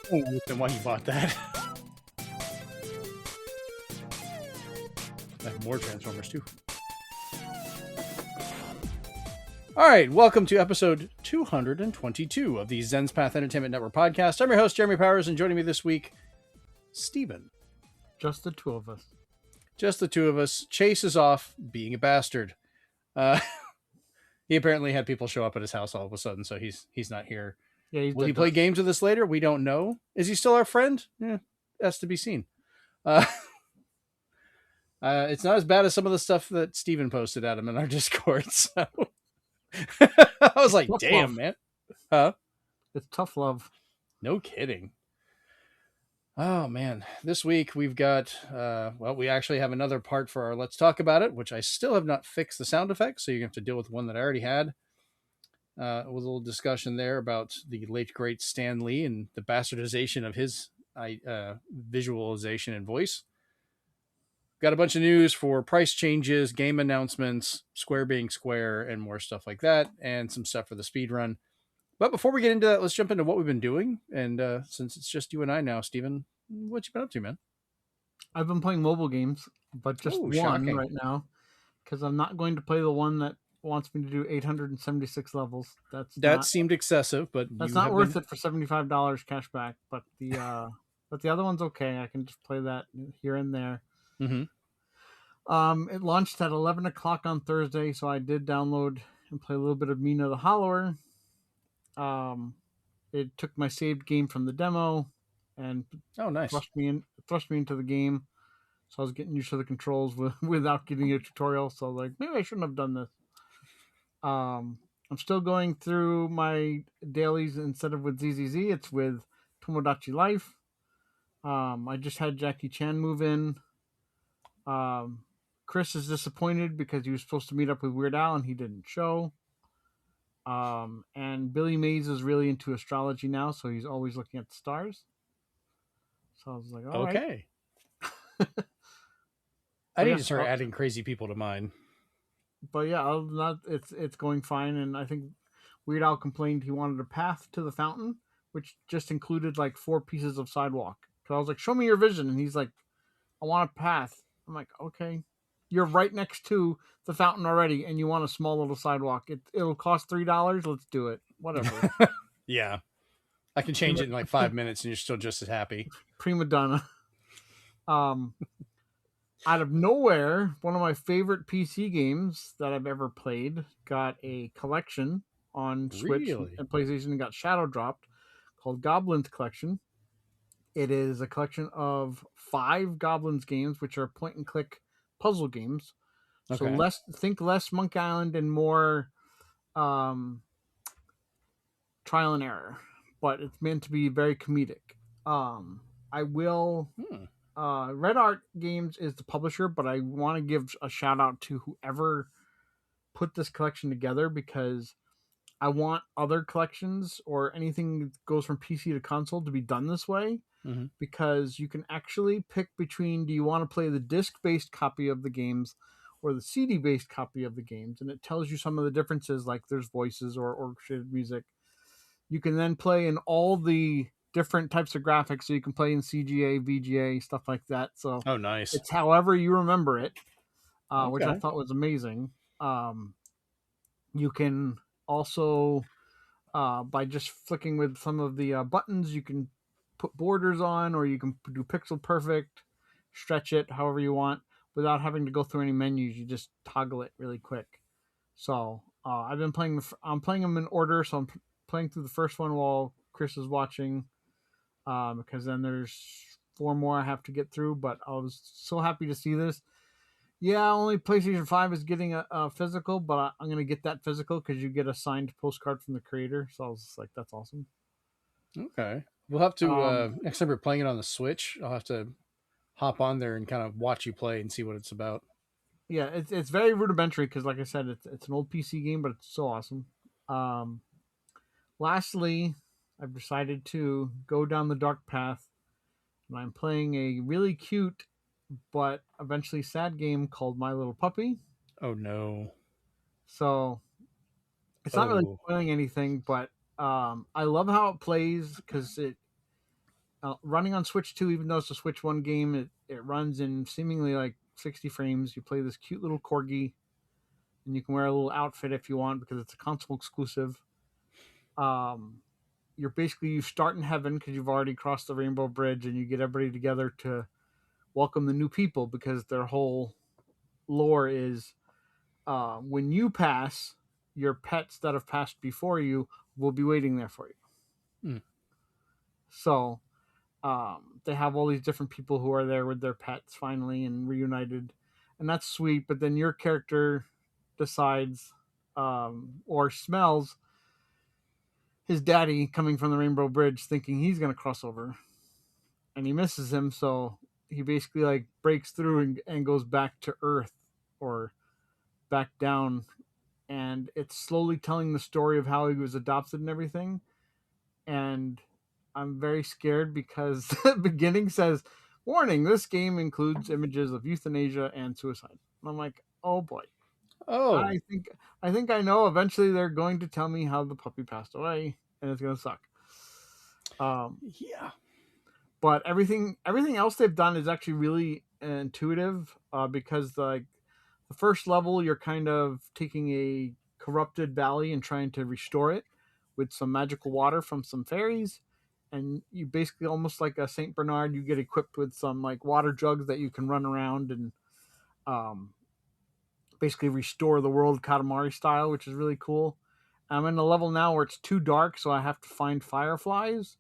don't understand why you bought that. I have more Transformers too. All right, welcome to episode 222 of the Zenspath Entertainment Network podcast. I'm your host, Jeremy Powers, and joining me this week, Steven. Just the two of us. Just the two of us. Chase is off being a bastard. He apparently had people show up at his house all of a sudden, so he's not here. Yeah, Will he play games with us later? We don't know. Is he still our friend? Yeah, that's to be seen. It's not as bad as some of the stuff that Steven posted at him in our Discord. So I was like, damn, love. man. Huh? It's tough love. No kidding. Oh, man. This week we've got, we actually have another part for our Let's Talk About It, which I still have not fixed the sound effects, so you're going to have to deal with one that I already had. With a little discussion there about the late, great Stan Lee and the bastardization of his visualization and voice. Got a bunch of news for price changes, game announcements, Square being Square, and more stuff like that, and some stuff for the speedrun. But before we get into that, let's jump into what we've been doing. And since it's just you and I now, Steven, what you been up to, man? I've been playing mobile games, but just one shocking. right now, because I'm not going to play the one that wants me to do 876 levels. That seemed excessive, but that's not worth it for $75 cash back. But the other one's okay. I can just play that here and there. Mm-hmm. It launched at 11 o'clock on Thursday, so I did download and play a little bit of Mina the Hollower. It took my saved game from the demo and nice. thrust me into the game. So I was getting used to the controls without getting a tutorial. So I was like, maybe I shouldn't have done this. I'm still going through my dailies instead of with ZZZ. It's with Tomodachi Life. I just had Jackie Chan move in. Chris is disappointed because he was supposed to meet up with Weird Al and he didn't show. And Billy Mays is really into astrology now, so he's always looking at the stars. So I was like, all okay. Right. I need to start adding crazy people to mine. But yeah, it's going fine, and I think Weird Al complained he wanted a path to the fountain, which just included like 4 pieces of sidewalk. So I was like, show me your vision, and he's like, I want a path. I'm like, okay, you're right next to the fountain already, and you want a small little sidewalk. It'll cost $3. Let's do it. Whatever. Yeah, I can change it in like 5 minutes, and you're still just as happy. Prima donna. Out of nowhere, one of my favorite PC games that I've ever played got a collection on Switch and PlayStation and got shadow dropped called Goblins Collection. It is a collection of 5 Goblins games, which are point and click puzzle games. Okay. So less Monkey Island and more trial and error, but it's meant to be very comedic. I will. Red Art Games is the publisher, but I want to give a shout out to whoever put this collection together because I want other collections or anything that goes from PC to console to be done this way. Mm-hmm. Because you can actually pick between, do you want to play the disc-based copy of the games or the CD-based copy of the games, and it tells you some of the differences, like there's voices or orchestrated music. You can then play in all the different types of graphics, so you can play in CGA, VGA, stuff like that. So nice. It's however you remember it, which I thought was amazing. You can also, by just flicking with some of the buttons, you can put borders on, or you can do pixel perfect, stretch it however you want without having to go through any menus. You just toggle it really quick. So I've been playing. I'm playing them in order, so I'm playing through the first one while Chris is watching. Because then there's 4 more I have to get through, but I was so happy to see this. Yeah, only PlayStation 5 is getting a physical, but I'm going to get that physical because you get a signed postcard from the creator. So I was just like, that's awesome. Okay. We'll have to, next time we're playing it on the Switch, I'll have to hop on there and kind of watch you play and see what it's about. Yeah, it's very rudimentary because, like I said, it's an old PC game, but it's so awesome. Lastly, I've decided to go down the dark path, and I'm playing a really cute but eventually sad game called My Little Puppy. Oh, no. So it's not really spoiling anything, but I love how it plays because running on Switch 2, even though it's a Switch 1 game, it runs in seemingly like 60 frames. You play this cute little corgi, and you can wear a little outfit if you want because it's a console exclusive. Um, you start in heaven because you've already crossed the Rainbow Bridge, and you get everybody together to welcome the new people because their whole lore is when you pass, your pets that have passed before you will be waiting there for you. Mm. So they have all these different people who are there with their pets finally and reunited, and that's sweet. But then your character decides or smells his daddy coming from the Rainbow Bridge, thinking he's going to cross over, and he misses him. So he basically like breaks through and goes back to Earth or back down, and it's slowly telling the story of how he was adopted and everything. And I'm very scared because the beginning says, "Warning: this game includes images of euthanasia and suicide." And I'm like, "Oh boy." Oh, I think I know. Eventually, they're going to tell me how the puppy passed away, and it's going to suck. Yeah. But everything else they've done is actually really intuitive because the first level you're kind of taking a corrupted valley and trying to restore it with some magical water from some fairies, and you basically almost like a Saint Bernard, you get equipped with some like water jugs that you can run around and um, basically restore the world Katamari style, which is really cool. I'm in a level now where it's too dark, so I have to find fireflies,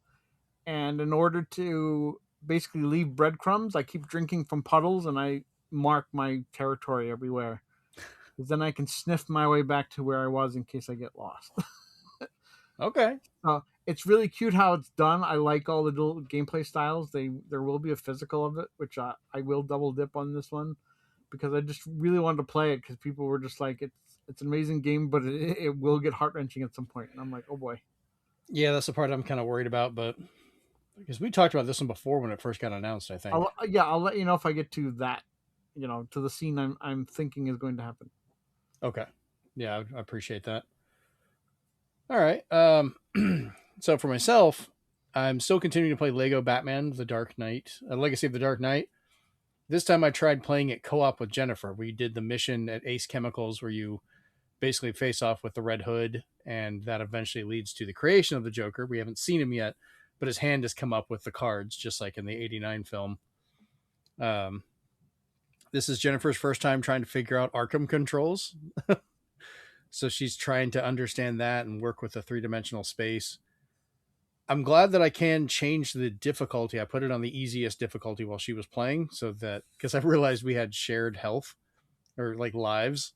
and in order to basically leave breadcrumbs, I keep drinking from puddles and I mark my territory everywhere. Then I can sniff my way back to where I was in case I get lost. Okay. It's really cute how it's done. I like all the little gameplay styles. There will be a physical of it, which I will double dip on this one because I just really wanted to play it because people were just like it's an amazing game, but it will get heart wrenching at some point. And I'm like, oh boy. Yeah, that's the part I'm kind of worried about, but because we talked about this one before when it first got announced, I think. I'll let you know if I get to that, to the scene I'm thinking is going to happen. Okay. Yeah, I appreciate that. All right. So for myself, I'm still continuing to play Lego Batman: The Dark Knight, Legacy of the Dark Knight. This time I tried playing it co-op with Jennifer. We did the mission at Ace Chemicals where you basically face off with the Red Hood, and that eventually leads to the creation of the Joker. We haven't seen him yet, but his hand has come up with the cards, just like in the '89 film. Um, this is Jennifer's first time trying to figure out Arkham controls. So she's trying to understand that and work with a three-dimensional space. I'm glad that I can change the difficulty. I put it on the easiest difficulty while she was playing, so that because I realized we had shared health or like lives.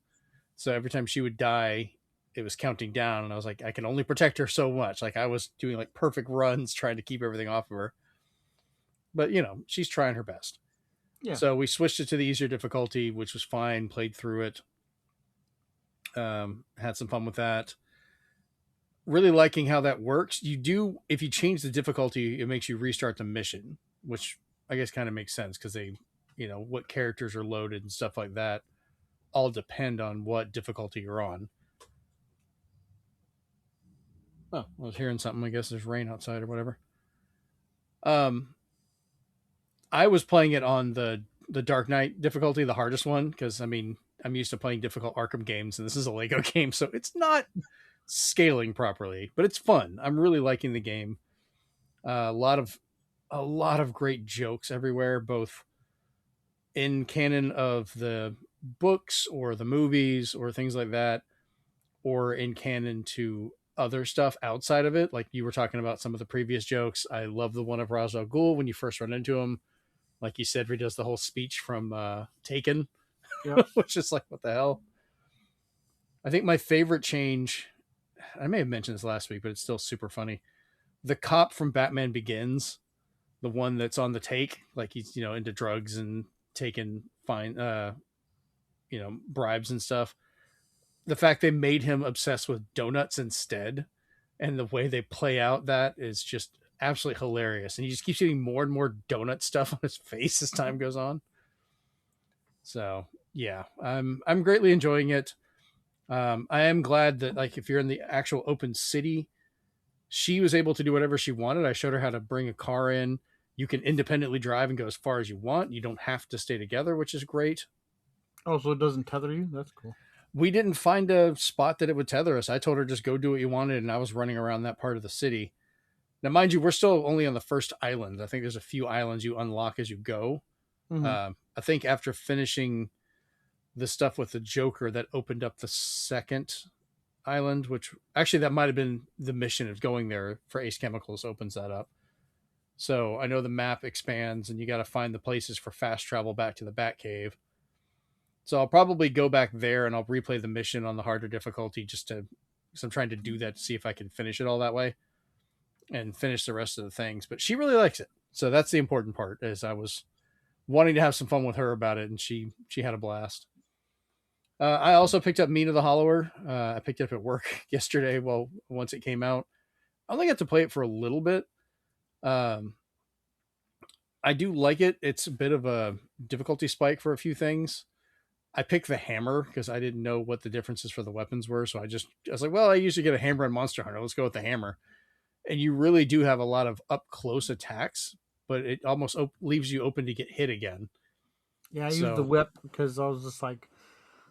So every time she would die, it was counting down, and I was like, I can only protect her so much. Like I was doing like perfect runs trying to keep everything off of her. But she's trying her best. Yeah. So we switched it to the easier difficulty, which was fine, played through it. Had some fun with that. Really liking how that works. If you change the difficulty, it makes you restart the mission, which I guess kind of makes sense because they, what characters are loaded and stuff like that all depend on what difficulty you're on. Oh, I was hearing something. I guess there's rain outside or whatever. I was playing it on the Dark Knight difficulty, the hardest one, because I'm used to playing difficult Arkham games, and this is a Lego game, so it's not scaling properly, but it's fun. I'm really liking the game. A lot of great jokes everywhere, both in canon of the books or the movies or things like that, or in canon to other stuff outside of it. Like you were talking about some of the previous jokes. I love the one of Ra's al Ghul when you first run into him. Like you said, he does the whole speech from Taken, Yep. which is like, what the hell? I think my favorite change, I may have mentioned this last week, but it's still super funny. The cop from Batman Begins, the one that's on the take, like he's, into drugs and taking fine, bribes and stuff. The fact they made him obsessed with donuts instead, and the way they play out that is just absolutely hilarious. And he just keeps getting more and more donut stuff on his face as time goes on. So yeah, I'm greatly enjoying it. I am glad that like if you're in the actual open city, she was able to do whatever she wanted. I showed her how to bring a car in. you can independently drive and go as far as you want. You don't have to stay together, which is great. Oh, so it doesn't tether you? That's cool. We didn't find a spot that it would tether us. I told her just go do what you wanted, and I was running around that part of the city. Now, mind you, we're still only on the first island. I think there's a few islands you unlock as you go. I think after finishing the stuff with the Joker, that opened up the second island, which actually that might have been the mission of going there for Ace Chemicals opens that up. So I know the map expands and you got to find the places for fast travel back to the Batcave. So I'll probably go back there and I'll replay the mission on the harder difficulty just to, because I'm trying to do that to see if I can finish it all that way and finish the rest of the things. But she really likes it. So that's the important part, is I was wanting to have some fun with her about it, and she had a blast. I also picked up Mina the Hollower. I picked it up at work yesterday. Well, once it came out, I only got to play it for a little bit. I do like it. It's a bit of a difficulty spike for a few things. I picked the hammer because I didn't know what the differences for the weapons were. So I was like, well, I usually get a hammer in Monster Hunter. Let's go with the hammer. And you really do have a lot of up close attacks, but it almost leaves you open to get hit again. Yeah, I used the whip because I was just like,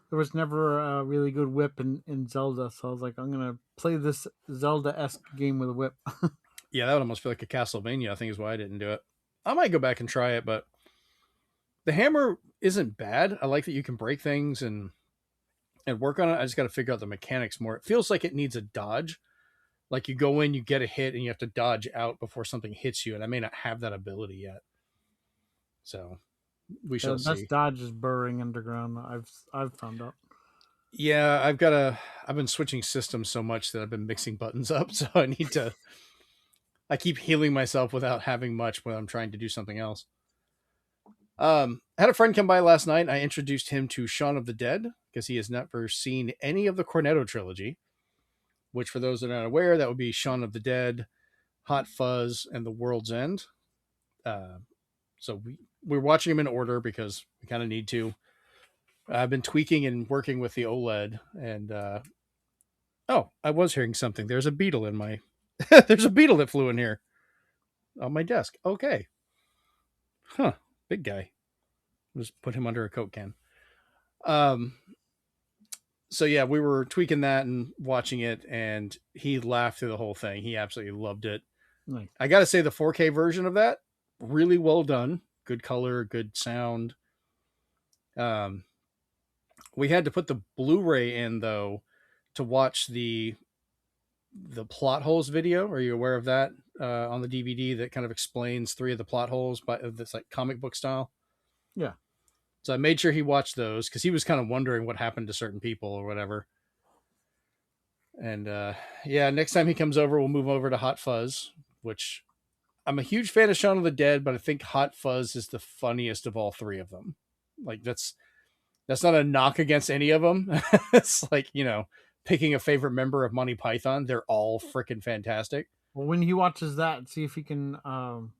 there was never a really good whip in Zelda. So I was like, I'm going to play this Zelda-esque game with a whip. Yeah, that would almost feel like a Castlevania, I think, is why I didn't do it. I might go back and try it, but the hammer isn't bad. I like that you can break things and work on it. I just got to figure out the mechanics more. It feels like it needs a dodge. Like you go in, you get a hit, and you have to dodge out before something hits you, and I may not have that ability yet. So we shall see. The best dodge is burrowing underground. I've found out. Yeah, I've been switching systems so much that I've been mixing buttons up, so I need to. I keep healing myself without having much when I'm trying to do something else. I had a friend come by last night. I introduced him to Shaun of the Dead because he has never seen any of the Cornetto trilogy, which for those that are not aware, that would be Shaun of the Dead, Hot Fuzz, and The World's End. So we're watching them in order because we kind of need to. I've been tweaking and working with the OLED, and I was hearing something. There's a beetle in my there's a beetle that flew in here on my desk. Okay. Huh. Big guy. Just put him under a Coke can. So yeah, we were tweaking that and watching it, and he laughed through the whole thing. He absolutely loved it. Nice. I got to say, the 4K version of that, really well done. Good color, good sound. We had to put the Blu-ray in though to watch the plot holes video. Are you aware of that? On the DVD that kind of explains 3 of the plot holes by this like comic book style. Yeah. So I made sure he watched those because he was kind of wondering what happened to certain people or whatever. And yeah, next time he comes over, we'll move over to Hot Fuzz, which I'm a huge fan of Shaun of the Dead, but I think Hot Fuzz is the funniest of all 3 of them. Like that's not a knock against any of them. It's like, picking a favorite member of Monty Python. They're all freaking fantastic. Well, when he watches that, see if he can, what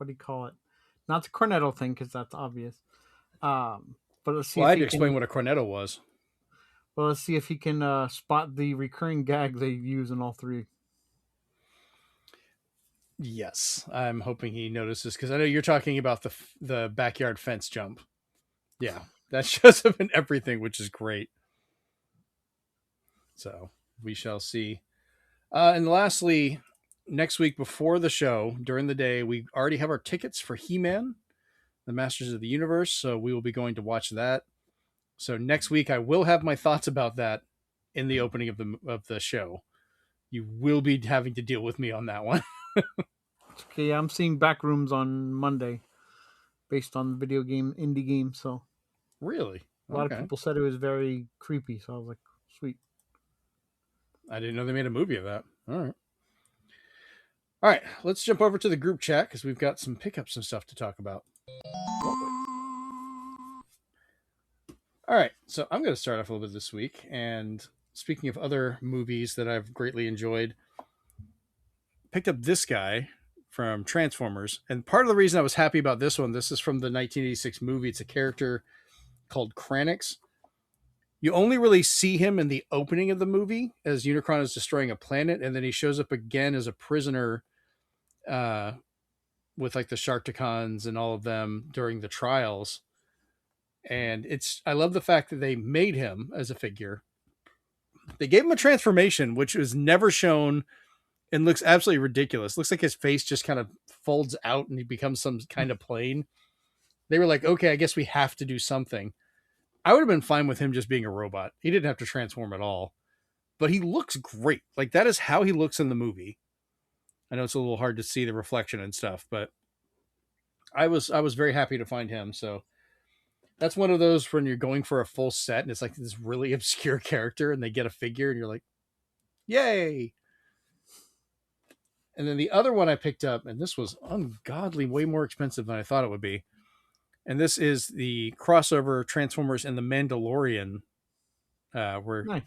do you call it? Not the Cornetto thing, because that's obvious. But let's see. Well, I had to explain what a Cornetto was. Well, let's see if he can spot the recurring gag they use in all 3. Yes, I'm hoping he notices, because I know you're talking about the backyard fence jump. Yeah, that shows up in everything, which is great. So we shall see. And lastly, next week before the show, during the day, we already have our tickets for He-Man, the Masters of the Universe. So we will be going to watch that. So next week, I will have my thoughts about that in the opening of the show. You will be having to deal with me on that one. Okay, I'm seeing Backrooms on Monday, based on the video game indie game. So really, a lot of people said it was very creepy. So I was like, sweet. I didn't know they made a movie of that. All right. Let's jump over to the group chat because we've got some pickups and stuff to talk about. All right, so I'm going to start off a little bit this week. And speaking of other movies that I've greatly enjoyed, picked up this guy from Transformers. And part of the reason I was happy about this one, this is from the 1986 movie. It's a character called Kranix. You only really see him in the opening of the movie as Unicron is destroying a planet, and then he shows up again as a prisoner with like the Sharkticons and all of them during the trials. And I love the fact that they made him as a figure. They gave him a transformation, which was never shown and looks absolutely ridiculous. Looks like his face just kind of folds out and he becomes some kind of plane. They were like, okay, I guess we have to do something. I would have been fine with him just being a robot. He didn't have to transform at all, but he looks great. Like that is how he looks in the movie. I know it's a little hard to see the reflection and stuff, but I was very happy to find him. So that's one of those when you're going for a full set and it's like this really obscure character and they get a figure and you're like, yay. And then the other one I picked up, and this was ungodly way more expensive than I thought it would be. And this is the crossover Transformers and the Mandalorian. Nice.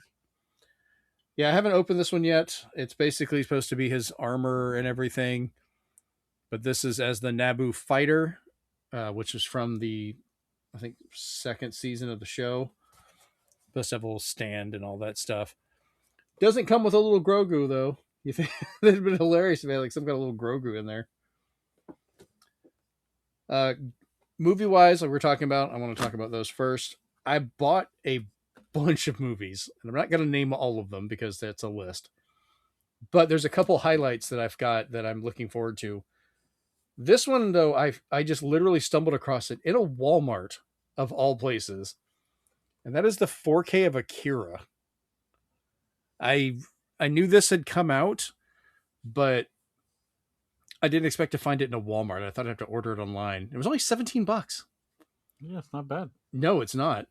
Yeah, I haven't opened this one yet. It's basically supposed to be his armor and everything. But this is as the Naboo fighter, which is from the, I think, second season of the show. Supposed to have a little stand and all that stuff. Doesn't come with a little Grogu, though. You think it'd been hilarious if they had like some kind of little Grogu in there. Movie wise, like we're talking about, I want to talk about those first. I bought a bunch of movies, and I'm not going to name all of them because that's a list. But there's a couple highlights that I've got that I'm looking forward to. This one, though, I just literally stumbled across it in a Walmart of all places, and that is the 4K of Akira. I knew this had come out, but I didn't expect to find it in a Walmart. I thought I'd have to order it online. It was only $17. Yeah, it's not bad. No, it's not.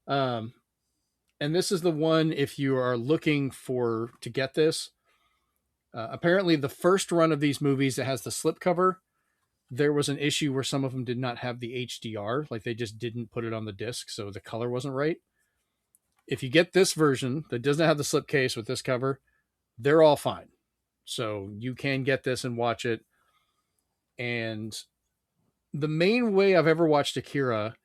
And this is the one if you are looking to get this. Apparently, the first run of these movies that has the slipcover, there was an issue where some of them did not have the HDR, like they just didn't put it on the disc, so the color wasn't right. If you get this version that doesn't have the slipcase with this cover, they're all fine. So you can get this and watch it. And the main way I've ever watched Akira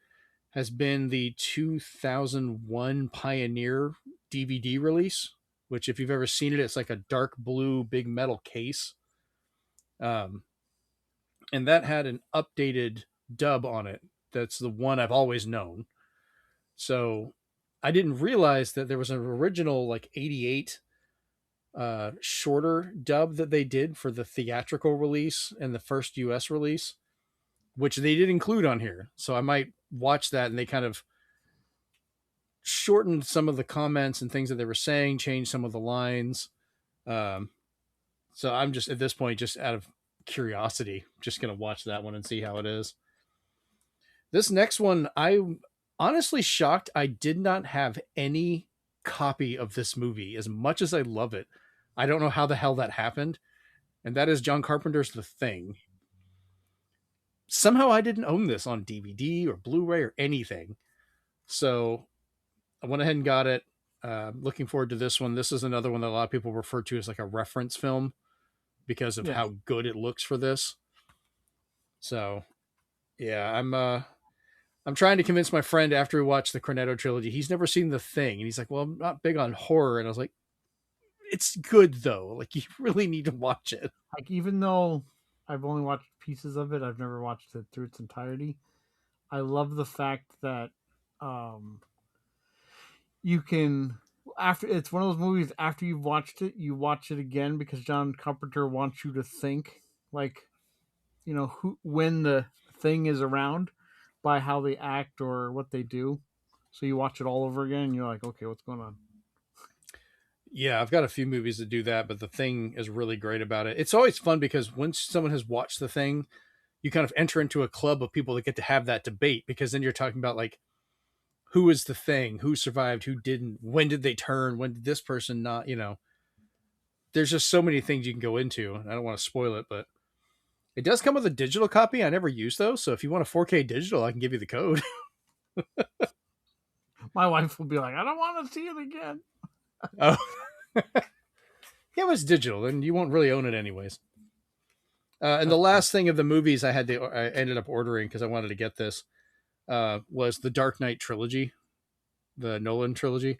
has been the 2001 Pioneer DVD release, which if you've ever seen it, it's like a dark blue big metal case. And that had an updated dub on it. That's the one I've always known. So I didn't realize that there was an original like 88 shorter dub that they did for the theatrical release and the first US release, which they did include on here. So I might watch that, and they kind of shortened some of the comments and things that they were saying, changed some of the lines. So I'm just at this point, just out of curiosity, just going to watch that one and see how it is. This next one, I'm honestly shocked I did not have any copy of this movie. As much as I love it, I don't know how the hell that happened. And that is John Carpenter's The Thing. Somehow I didn't own this on DVD or Blu-ray or anything. So I went ahead and got it. Looking forward to this one. This is another one that a lot of people refer to as like a reference film because of how good it looks for this. So yeah, I'm trying to convince my friend after we watched the Cornetto trilogy. He's never seen The Thing. And he's like, well, I'm not big on horror. And I was like, it's good though. Like you really need to watch it. Like, even though I've only watched pieces of it, I've never watched it through its entirety. I love the fact that you can, after, it's one of those movies, after you've watched it, you watch it again because John Carpenter wants you to think, like, you know, when the thing is around by how they act or what they do. So you watch it all over again and you're like, okay, what's going on? Yeah, I've got a few movies that do that, but The Thing is really great about it. It's always fun because once someone has watched The Thing, you kind of enter into a club of people that get to have that debate, because then you're talking about like, who is the Thing, who survived, who didn't, when did they turn, when did this person not, you know, there's just so many things you can go into. I don't want to spoil it, but it does come with a digital copy. I never use those. So if you want a 4K digital, I can give you the code. My wife will be like, I don't want to see it again. Oh, yeah, it's digital, and you won't really own it anyways. And the last thing of the movies I ended up ordering because I wanted to get this was the Dark Knight trilogy, the Nolan trilogy,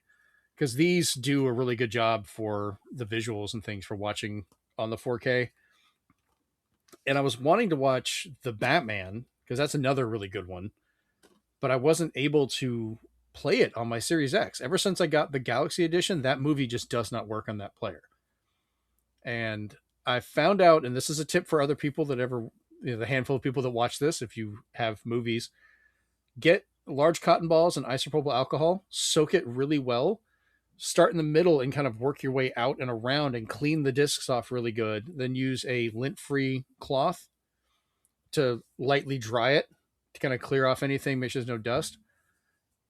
because these do a really good job for the visuals and things for watching on the 4K. And I was wanting to watch The Batman because that's another really good one, but I wasn't able to play it on my Series X. Ever since I got the Galaxy Edition, that movie just does not work on that player. And I found out, and this is a tip for other people that ever, the handful of people that watch this, if you have movies, get large cotton balls and isopropyl alcohol, soak it really well, start in the middle and kind of work your way out and around and clean the discs off really good. Then use a lint-free cloth to lightly dry it to kind of clear off anything, make sure there's no dust.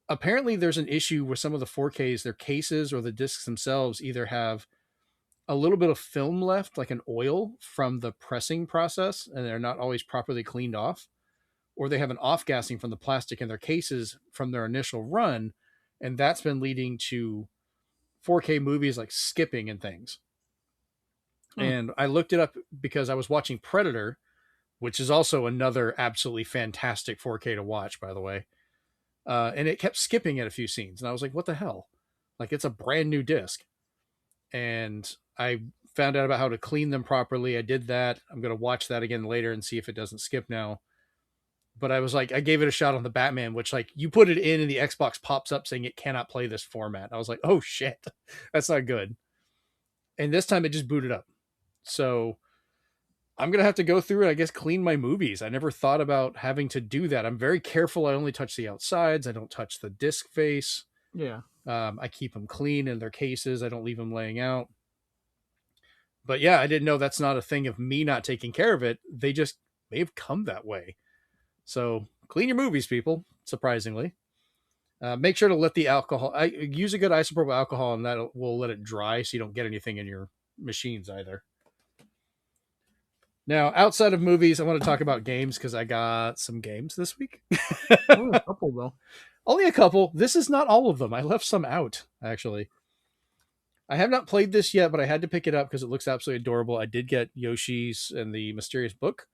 Apparently, there's an issue with some of the 4Ks, their cases or the discs themselves either have a little bit of film left, like an oil from the pressing process, and they're not always properly cleaned off, or they have an off-gassing from the plastic in their cases from their initial run, and that's been leading to 4K movies like skipping and things. And I looked it up because I was watching Predator, which is also another absolutely fantastic 4K to watch, by the way. And it kept skipping at a few scenes. And I was like, what the hell? Like, it's a brand new disc. And I found out about how to clean them properly. I did that. I'm going to watch that again later and see if it doesn't skip now. But I was like, I gave it a shot on the Batman, which, like, you put it in and the Xbox pops up saying it cannot play this format. I was like, oh shit, that's not good. And this time it just booted up. So I'm going to have to go through and I guess clean my movies. I never thought about having to do that. I'm very careful. I only touch the outsides. I don't touch the disc face. Yeah. I keep them clean in their cases. I don't leave them laying out. But yeah, I didn't know that's not a thing of me not taking care of it. They just may have come that way. So clean your movies, people, surprisingly. Make sure to let the alcohol, use a good isopropyl alcohol, and that will let it dry so you don't get anything in your machines either. Now, outside of movies, I want to talk about games because I got some games this week. Only a couple, though. Only a couple. This is not all of them. I left some out, actually. I have not played this yet, but I had to pick it up because it looks absolutely adorable. I did get Yoshi's and the Mysterious Book,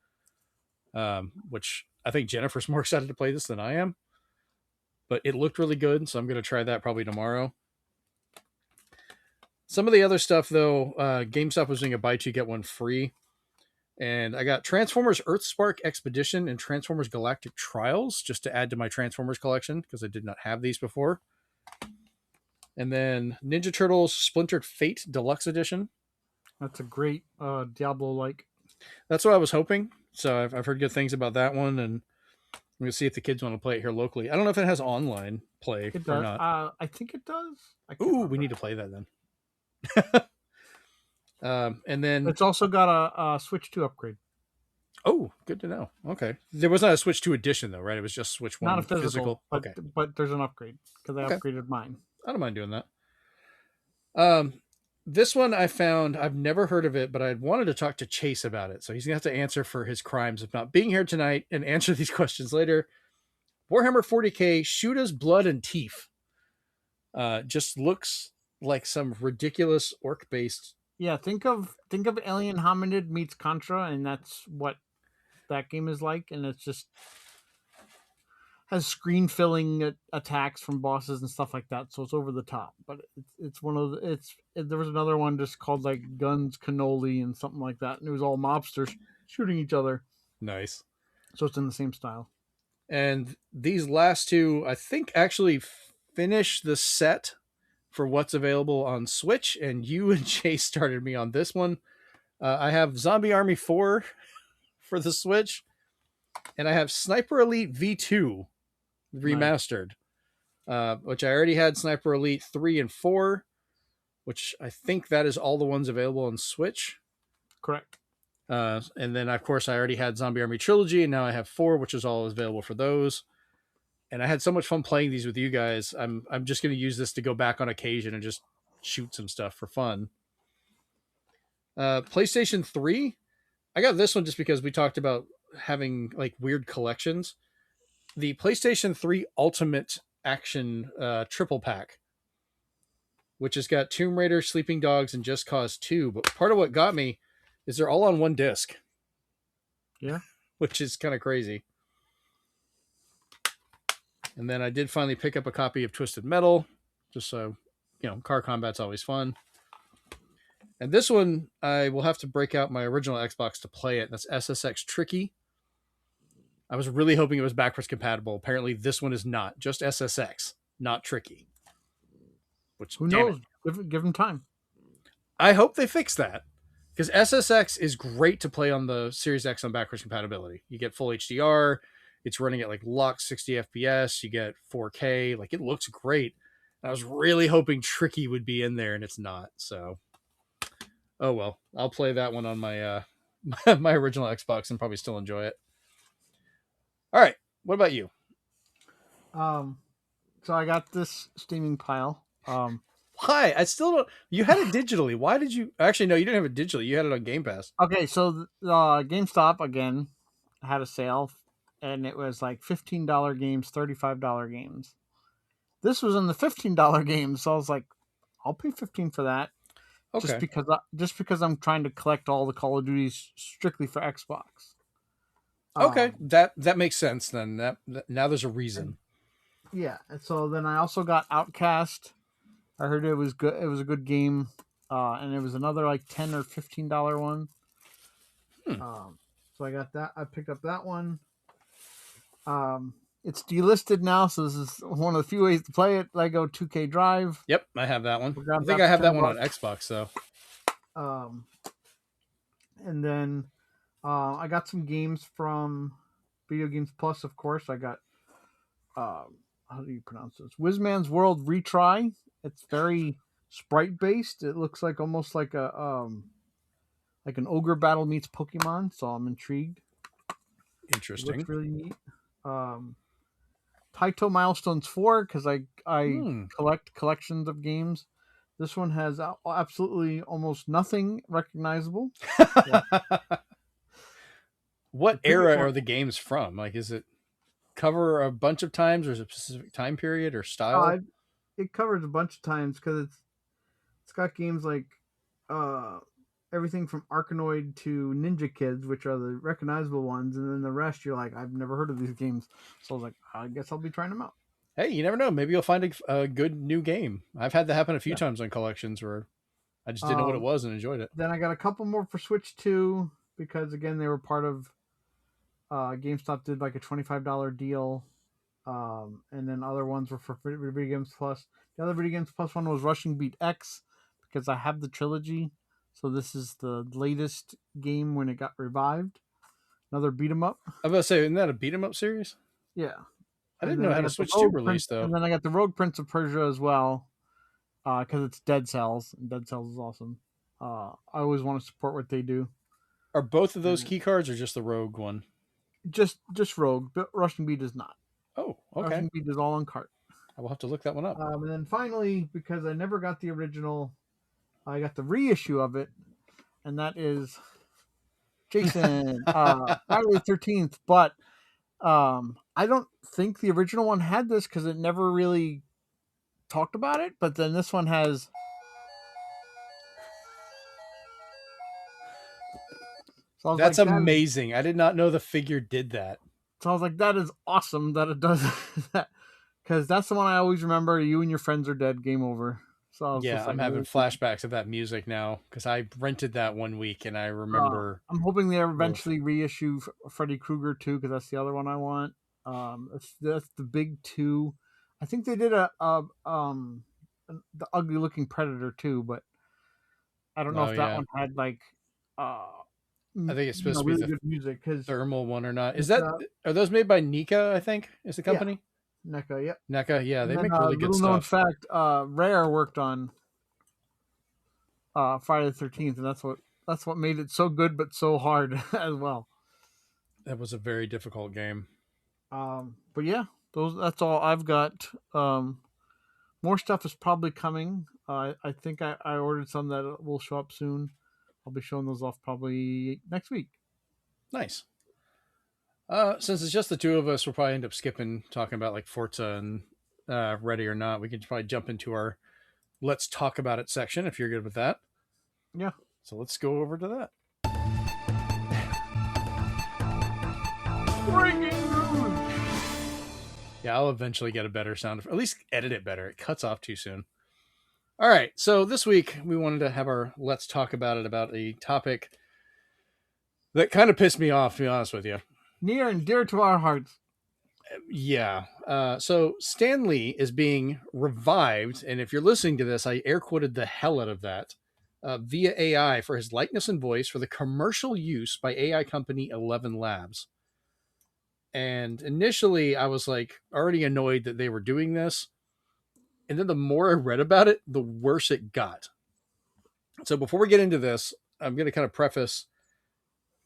which I think Jennifer's more excited to play this than I am. But it looked really good, so I'm going to try that probably tomorrow. Some of the other stuff, though, GameStop was doing a buy two, get one free. And I got Transformers Earthspark Expedition and Transformers Galactic Trials just to add to my Transformers collection because I did not have these before. And then Ninja Turtles Splintered Fate Deluxe Edition. That's a great Diablo-like. That's what I was hoping. So I've heard good things about that one, and I'm going to see if the kids want to play it here locally. I don't know if it has online play or not. I think it does. Ooh, we need to play that then. And then it's also got a Switch 2 upgrade. Oh, good to know. Okay. There was not a Switch 2 edition, though, right? It was just Switch 1 not a physical. But, okay. But there's an upgrade because I upgraded mine. I don't mind doing that. This one I found, I've never heard of it, but I wanted to talk to Chase about it. So he's going to have to answer for his crimes of not being here tonight and answer these questions later. Warhammer 40K, Shoota's Blood and Teeth. Just looks like some ridiculous orc-based. Yeah, think of Alien Hominid meets Contra, and that's what that game is like. And it's just has screen filling attacks from bosses and stuff like that, so it's over the top. But it's one of there was another one just called like Guns Cannoli and something like that, and it was all mobsters shooting each other. Nice. So it's in the same style. And these last two, I think, actually finish the set for what's available on Switch, and you and Chase started me on this one. I have Zombie Army 4 for the Switch, and I have Sniper Elite V2 remastered, which I already had Sniper Elite 3 and 4, which I think that is all the ones available on Switch. Correct. And then, of course, I already had Zombie Army Trilogy, and now I have 4, which is all available for those. And I had so much fun playing these with you guys. I'm just going to use this to go back on occasion and just shoot some stuff for fun. PlayStation 3, I got this one just because we talked about having like weird collections. The PlayStation 3 Ultimate Action triple pack, which has got Tomb Raider, Sleeping Dogs, and Just Cause 2. But part of what got me is they're all on one disc. Yeah. Which is kind of crazy. And then I did finally pick up a copy of Twisted Metal, just so, car combat's always fun. And this one, I will have to break out my original Xbox to play it. That's SSX Tricky. I was really hoping it was backwards compatible. Apparently, this one is not. Just SSX, not Tricky. Which, who knows? Give them time. I hope they fix that. Because SSX is great to play on the Series X on backwards compatibility. You get full HDR. It's running at like locked 60 FPS. You get 4K. Like, it looks great. I was really hoping Tricky would be in there, and it's not. So, oh well. I'll play that one on my my original Xbox and probably still enjoy it. All right. What about you? So I got this steaming pile. Why? I still don't. You had it digitally. Why did you? Actually, no, you didn't have it digitally. You had it on Game Pass. Okay, so GameStop again had a sale, and it was like $15 games, $35 games. This was in the $15 games, so I was like, I'll pay $15 for that. Okay. Just because I'm trying to collect all the Call of Duties strictly for Xbox. Okay, that makes sense then. That now there's a reason. Yeah, and so then I also got Outcast. I heard it was good. It was a good game, and it was another like $10 or $15 one. So I got that. I picked up that one. It's delisted now, so this is one of the few ways to play it. Lego 2K Drive. Yep, I have that one. I think I have that one on Xbox though. And then I got some games from Video Games Plus. Of course, I got how do you pronounce this? Wizman's World Retry. It's very sprite based. It looks like almost like a like an ogre battle meets Pokemon. So I'm intrigued. Interesting. It looks really neat. Taito Milestones 4 because I collect collections of games. This one has absolutely almost nothing recognizable. What era are the games from? Like, is it cover a bunch of times, or is it a specific time period or style? It covers a bunch of times because it's got games like everything from Arkanoid to Ninja Kids, which are the recognizable ones, and then the rest you're like, I've never heard of these games. So I was like, I guess I'll be trying them out. Hey, you never know. Maybe you'll find a good new game. I've had that happen a few times on collections where I just didn't know what it was and enjoyed it. Then I got a couple more for Switch 2 because, again, they were part of GameStop did like a $25 deal. And then other ones were for Video Games Plus. The other Video Games Plus one was Rushing Beat X because I have the trilogy. So this is the latest game when it got revived. Another beat 'em up. I was about to say, isn't that a beat 'em up series? Yeah. I didn't know how to Switch 2 release though. And then I got the Rogue Prince of Persia as well because it's Dead Cells. And Dead Cells is awesome. I always want to support what they do. Are both of those key cards or just the Rogue one? Just Rogue, but Rushing Beat is not. Oh, okay. Rushing Beat is all on cart. I will have to look that one up. And then finally, because I never got the original, I got the reissue of it, and that is Jason, Friday the 13th. But I don't think the original one had this because it never really talked about it. But then this one has. So that's like, amazing. I did not know the figure did that. So I was like, that is awesome that it does that. Because that's the one I always remember. You and your friends are dead. Game over. So I was yeah, I'm having flashbacks of that music now because I rented that one week and I remember. I'm hoping they eventually reissue Freddy Krueger 2 because that's the other one I want. That's the big 2. I think they did the ugly looking Predator 2, but I don't know if that one had like. I think it's supposed to be the good music because thermal one or not. Is that are those made by NECA? I think is the company. Yeah. NECA, yep. NECA, yeah, they make really good stuff. Known fact, Rare worked on Friday the 13th, and that's what made it so good but so hard as well. That was a very difficult game. But yeah, that's all I've got. More stuff is probably coming. I think I ordered some that will show up soon. I'll be showing those off probably next week. Nice. Since it's just the two of us, we'll probably end up skipping talking about like Forza and Ready or Not. We can probably jump into our Let's Talk About It section if you're good with that. Yeah. So let's go over to that. Breaking news! Yeah, I'll eventually get a better sound. At least edit it better. It cuts off too soon. All right. So this week we wanted to have our let's talk about it about a topic that kind of pissed me off, to be honest with you. Near and dear to our hearts. Yeah. So Stan Lee is being revived, and if you're listening to this, I air quoted the hell out of that via AI for his likeness and voice for the commercial use by AI company 11 Labs. And initially, I was like already annoyed that they were doing this, and then the more I read about it, the worse it got. So before we get into this, I'm going to kind of preface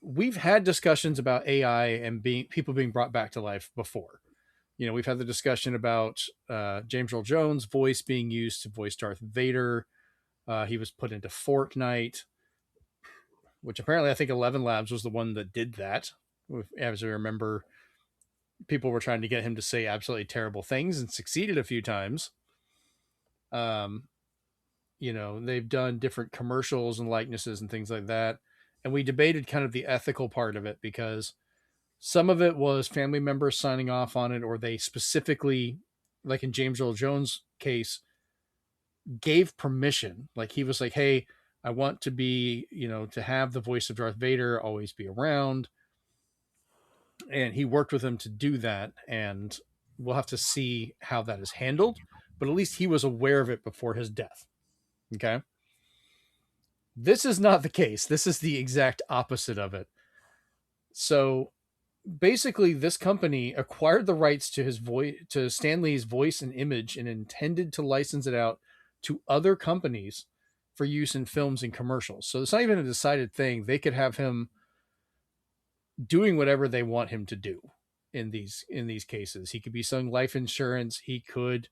we've had discussions about AI and people being brought back to life before. You know, we've had the discussion about James Earl Jones' voice being used to voice Darth Vader. He was put into Fortnite, which apparently I think 11 Labs was the one that did that. As I remember, people were trying to get him to say absolutely terrible things and succeeded a few times. Um, you know, they've done different commercials and likenesses and things like that. And we debated kind of the ethical part of it because some of it was family members signing off on it, or they specifically, like in James Earl Jones' case, gave permission. Like he was like, hey, I want to be, you know, to have the voice of Darth Vader always be around. And he worked with him to do that. And we'll have to see how that is handled. But at least he was aware of it before his death. Okay. This is not the case. This is the exact opposite of it. So basically, this company acquired the rights to his voice, to Stan Lee's voice and image, and intended to license it out to other companies for use in films and commercials. So it's not even a decided thing. They could have him doing whatever they want him to do in these cases. He could be selling life insurance. He could,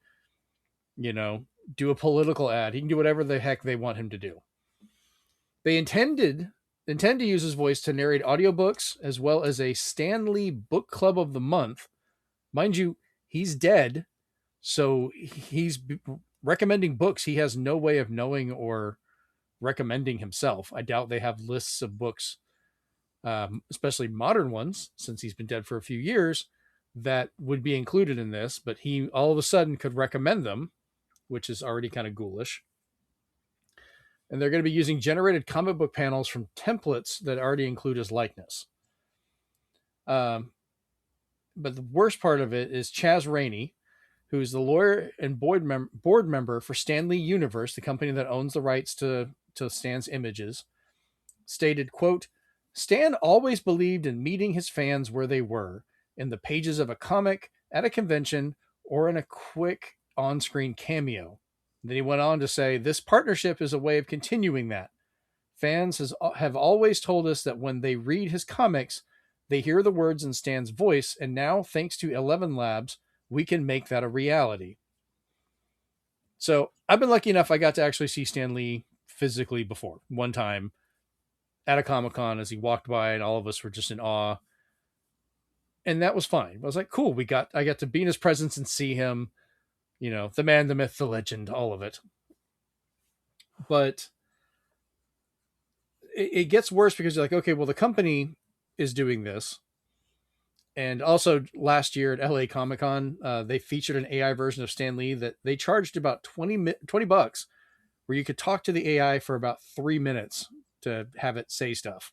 you know, do a political ad. He can do whatever the heck they want him to do. They intend to use his voice to narrate audiobooks as well as a Stan Lee Book Club of the Month. Mind you, he's dead, so he's recommending books he has no way of knowing or recommending himself. I doubt they have lists of books, especially modern ones, since he's been dead for a few years, that would be included in this, but he all of a sudden could recommend them, which is already kind of ghoulish. And they're going to be using generated comic book panels from templates that already include his likeness. But the worst part of it is Chaz Rainey, who's the lawyer and board member for Stan Lee Universe, the company that owns the rights to Stan's images, stated, quote, Stan always believed in meeting his fans where they were, in the pages of a comic, at a convention, or in a quick on-screen cameo. Then he went on to say, this partnership is a way of continuing that. Fans have always told us that when they read his comics, they hear the words in Stan's voice, and now, thanks to 11 Labs, we can make that a reality. So I've been lucky enough I got to actually see Stan Lee physically before, one time at a Comic-Con as he walked by, and all of us were just in awe. And that was fine. I was like, cool, I got to be in his presence and see him, you know, the man, the myth, the legend, all of it. But it gets worse because you're like, okay, well, the company is doing this. And also last year at LA Comic-Con, they featured an AI version of Stan Lee that they charged about $20 where you could talk to the AI for about 3 minutes to have it say stuff,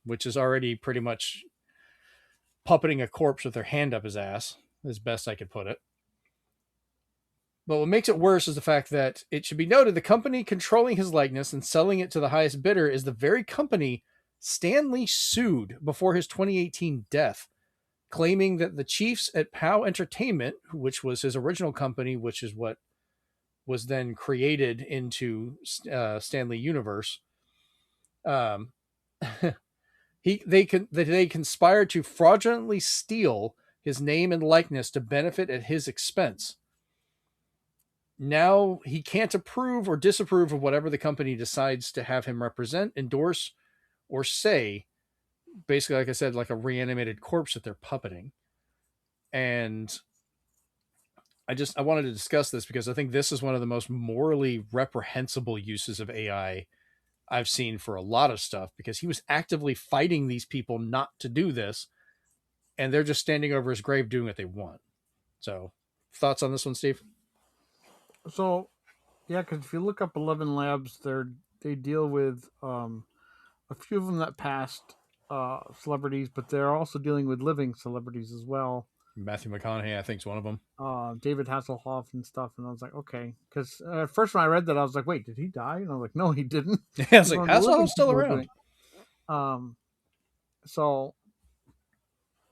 which is already pretty much puppeting a corpse with their hand up his ass, as best I could put it. But what makes it worse is the fact that it should be noted the company controlling his likeness and selling it to the highest bidder is the very company Stan Lee sued before his 2018 death, claiming that the chiefs at POW Entertainment, which was his original company, which is what was then created into Stan Lee Universe, they conspired to fraudulently steal his name and likeness to benefit at his expense. Now he can't approve or disapprove of whatever the company decides to have him represent, endorse, or say. Basically, like I said, like a reanimated corpse that they're puppeting. And I wanted to discuss this because I think this is one of the most morally reprehensible uses of AI I've seen for a lot of stuff, because he was actively fighting these people not to do this, and they're just standing over his grave doing what they want. So, thoughts on this one, Steve? So Yeah, because if you look up 11 Labs, they deal with a few of them that passed celebrities, but they're also dealing with living celebrities as well. Matthew McConaughey, I think, is one of them. David Hasselhoff and stuff, and I was like, okay, because at first when I read that, I was like, wait, did he die? And I was like, no, he didn't. Yeah, it's He's like one of the living Hasselhoff's still people around. doing. Um, so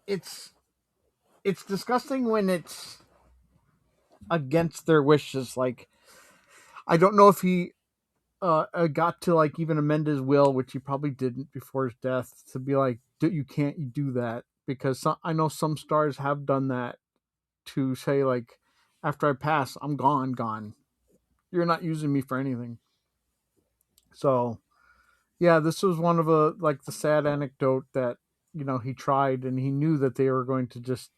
it's disgusting when it's against their wishes. Like, I don't know if he got to like even amend his will, which he probably didn't before his death, to be like, you can't do that, because I know some stars have done that, to say like, after I pass, I'm gone. You're not using me for anything. So yeah, this was one of the sad anecdote that he tried, and he knew that they were going to just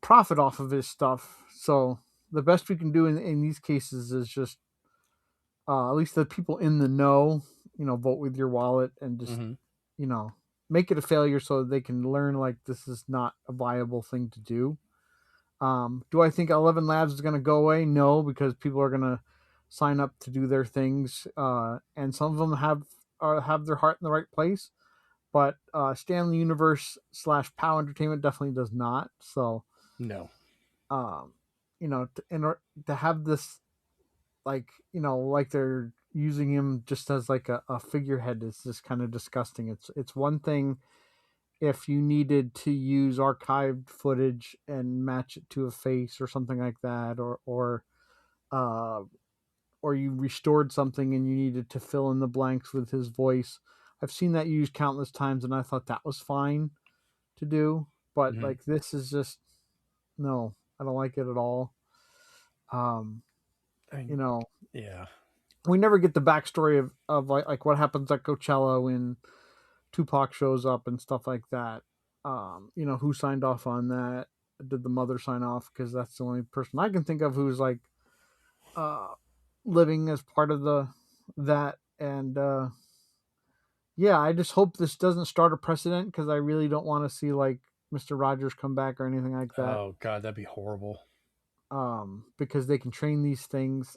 profit off of his stuff. So the best we can do in these cases is just at least the people in the know, vote with your wallet and just Mm-hmm. you know make it a failure so they can learn like this is not a viable thing to do. Do I think 11 Labs is going to go away? No, because people are going to sign up to do their things, and some of them have their heart in the right place. But Stanley Universe / POW Entertainment definitely does not. So, No. um, to have this, like they're using him just as like a figurehead is just kind of disgusting. It's one thing if you needed to use archived footage and match it to a face or something like that, uh, or you restored something and you needed to fill in the blanks with his voice. I've seen that used countless times, and I thought that was fine to do. But Mm-hmm. like this is just no, I don't like it at all. Um, I you mean, know, yeah. we never get the backstory of like what happens at Coachella when Tupac shows up and stuff like that. Who signed off on that? Did the mother sign off? Because that's the only person I can think of who's like uh, living as part of that. And yeah, I just hope this doesn't start a precedent, because I really don't want to see like Mr. Rogers come back or anything like that. Oh God, that'd be horrible. Because they can train these things.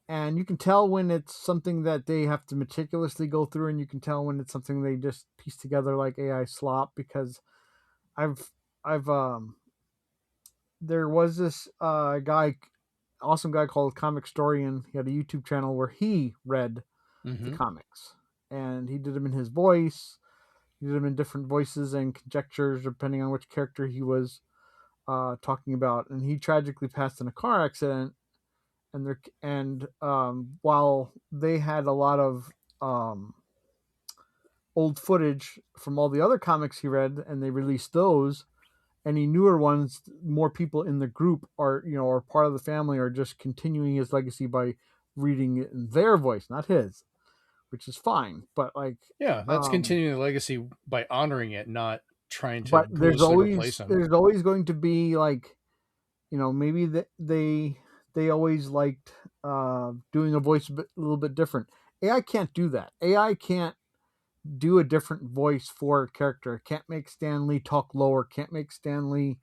And you can tell when it's something that they have to meticulously go through, and you can tell when it's something they just piece together like AI slop. Because I've I've there was this awesome guy called Comic Storian. He had a YouTube channel where he read the Mm-hmm. comics, and he did them in his voice. He did them in different voices and conjectures depending on which character he was talking about. And he tragically passed in a car accident. And while they had a lot of um, old footage from all the other comics he read, and they released those, any newer ones, more people in the group are part of the family, are just continuing his legacy by reading it in their voice, not his, which is fine. But like, Yeah, that's continuing the legacy by honoring it, not trying to but grossly replace him. there's always going to be like, maybe they always liked doing a voice a little bit different. AI can't do that. AI can't do a different voice for a character. Can't make Stan Lee talk lower. Can't make Stan Lee,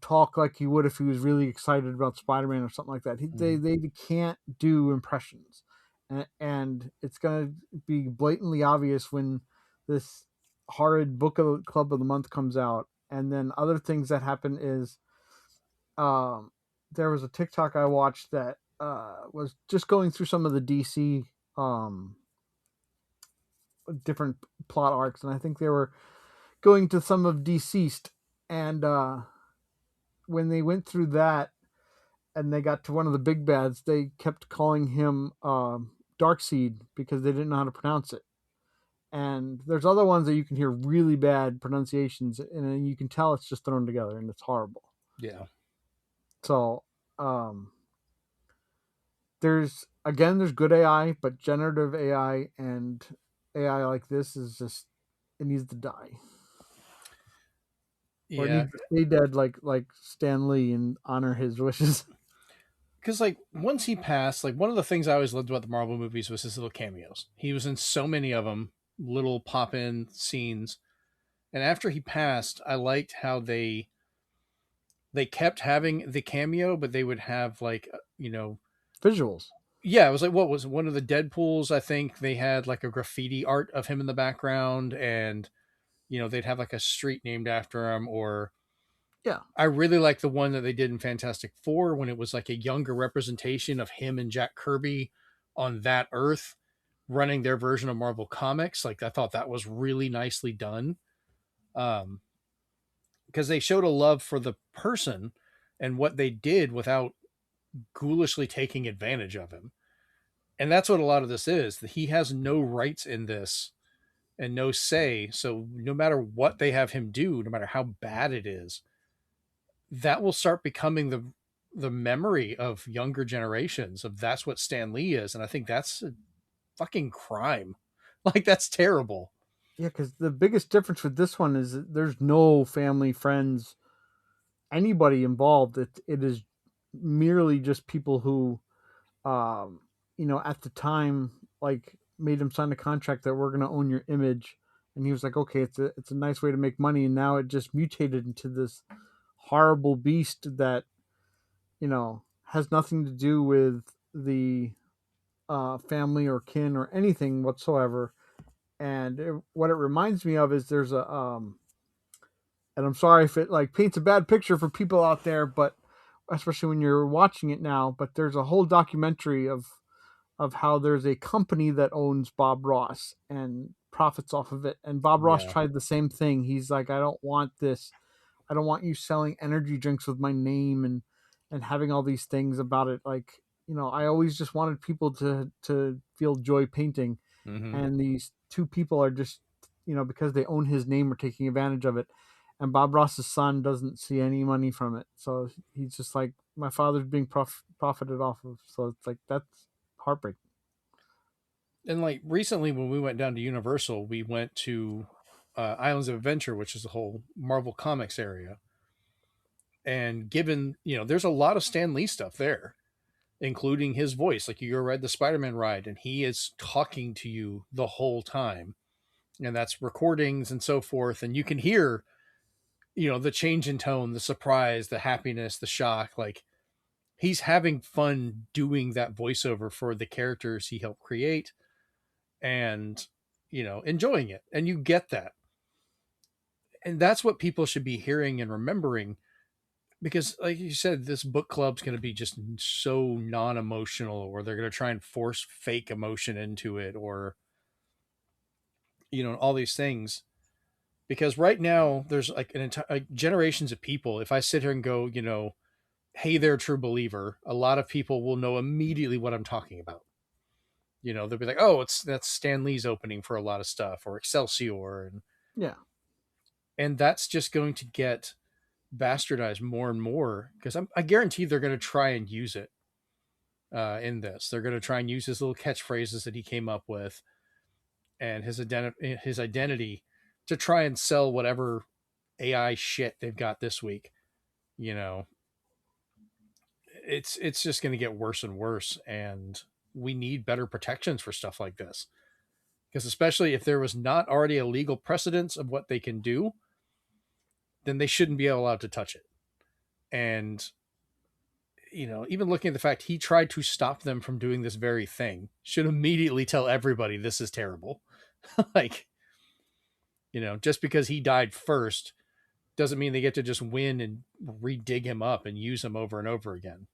talk like he would if he was really excited about Spider-Man or something like that. Mm-hmm. They can't do impressions, and it's gonna be blatantly obvious when this horrid book of club of the month comes out. And then other things that happen is, um, there was a TikTok I watched that was just going through some of the DC different plot arcs, and I think they were going to some of Deceased, and when they went through that and they got to one of the big bads, they kept calling him Darkseid because they didn't know how to pronounce it. And there's other ones that you can hear really bad pronunciations, and you can tell it's just thrown together, and it's horrible. Yeah. So there's good AI, but generative AI and AI like this is just, it needs to die, or it Yeah. needs to stay dead, like Stan Lee, and honor his wishes. Because like once he passed, like one of the things I always loved about the Marvel movies was his little cameos. He was in so many of them, little pop-in scenes. And after he passed, I liked how they kept having the cameo, but they would have like visuals. Yeah, it was like, what was one of the Deadpools? I think they had like a graffiti art of him in the background, and they'd have like a street named after him. Or Yeah, I really like the one that they did in Fantastic Four when it was like a younger representation of him and Jack Kirby on that Earth running their version of Marvel Comics. Like I thought that was really nicely done. Because they showed a love for the person and what they did without ghoulishly taking advantage of him. And that's what a lot of this is. That he has no rights in this and no say. So no matter what they have him do, no matter how bad it is, that will start becoming the memory of younger generations of that's what Stan Lee is. And I think that's a fucking crime. Like that's terrible. yeah. Because the biggest difference with this one is that there's no family, friends, anybody involved. It is merely just people who, um, at the time, like made him sign a contract that we're going to own your image, and he was like, okay, it's a nice way to make money, and now it just mutated into this horrible beast that has nothing to do with the family or kin or anything whatsoever. And what it reminds me of is there's a and I'm sorry if it like paints a bad picture for people out there, but especially when you're watching it now, but there's a whole documentary of how there's a company that owns Bob Ross and profits off of it. And Bob Ross Yeah. tried the same thing. He's like, I don't want this. I don't want you selling energy drinks with my name and having all these things about it. Like, I always just wanted people to feel joy painting. Mm-hmm. And these two people are just, because they own his name, are taking advantage of it. And Bob Ross's son doesn't see any money from it. So he's just like, my father's being profited off of. So it's like, that's heartbreaking. And like recently when we went down to Universal, we went to Islands of Adventure, which is the whole Marvel Comics area. And given, there's a lot of Stan Lee stuff there, including his voice. Like you read the Spider-Man ride and he is talking to you the whole time. And that's recordings and so forth. And you can hear, the change in tone, the surprise, the happiness, the shock. Like he's having fun doing that voiceover for the characters he helped create and, enjoying it. And you get that. And that's what people should be hearing and remembering because like you said, this book club's going to be just so non-emotional, or they're going to try and force fake emotion into it, or all these things. Because right now there's like an entire like generations of people. If I sit here and go, hey there, true believer, a lot of people will know immediately what I'm talking about. They'll be like, oh, that's Stan Lee's opening for a lot of stuff, or Excelsior, Yeah. and that's just going to get bastardized more and more because I guarantee they're going to try and use it in this. They're going to try and use his little catchphrases that he came up with and his identity to try and sell whatever AI shit they've got this week. You know, it's just going to get worse and worse, and we need better protections for stuff like this. Because especially if there was not already a legal precedence of what they can do, then they shouldn't be allowed to touch it. And even looking at the fact he tried to stop them from doing this very thing, should immediately tell everybody this is terrible. Like, just because he died first doesn't mean they get to just win and re-dig him up and use him over and over again.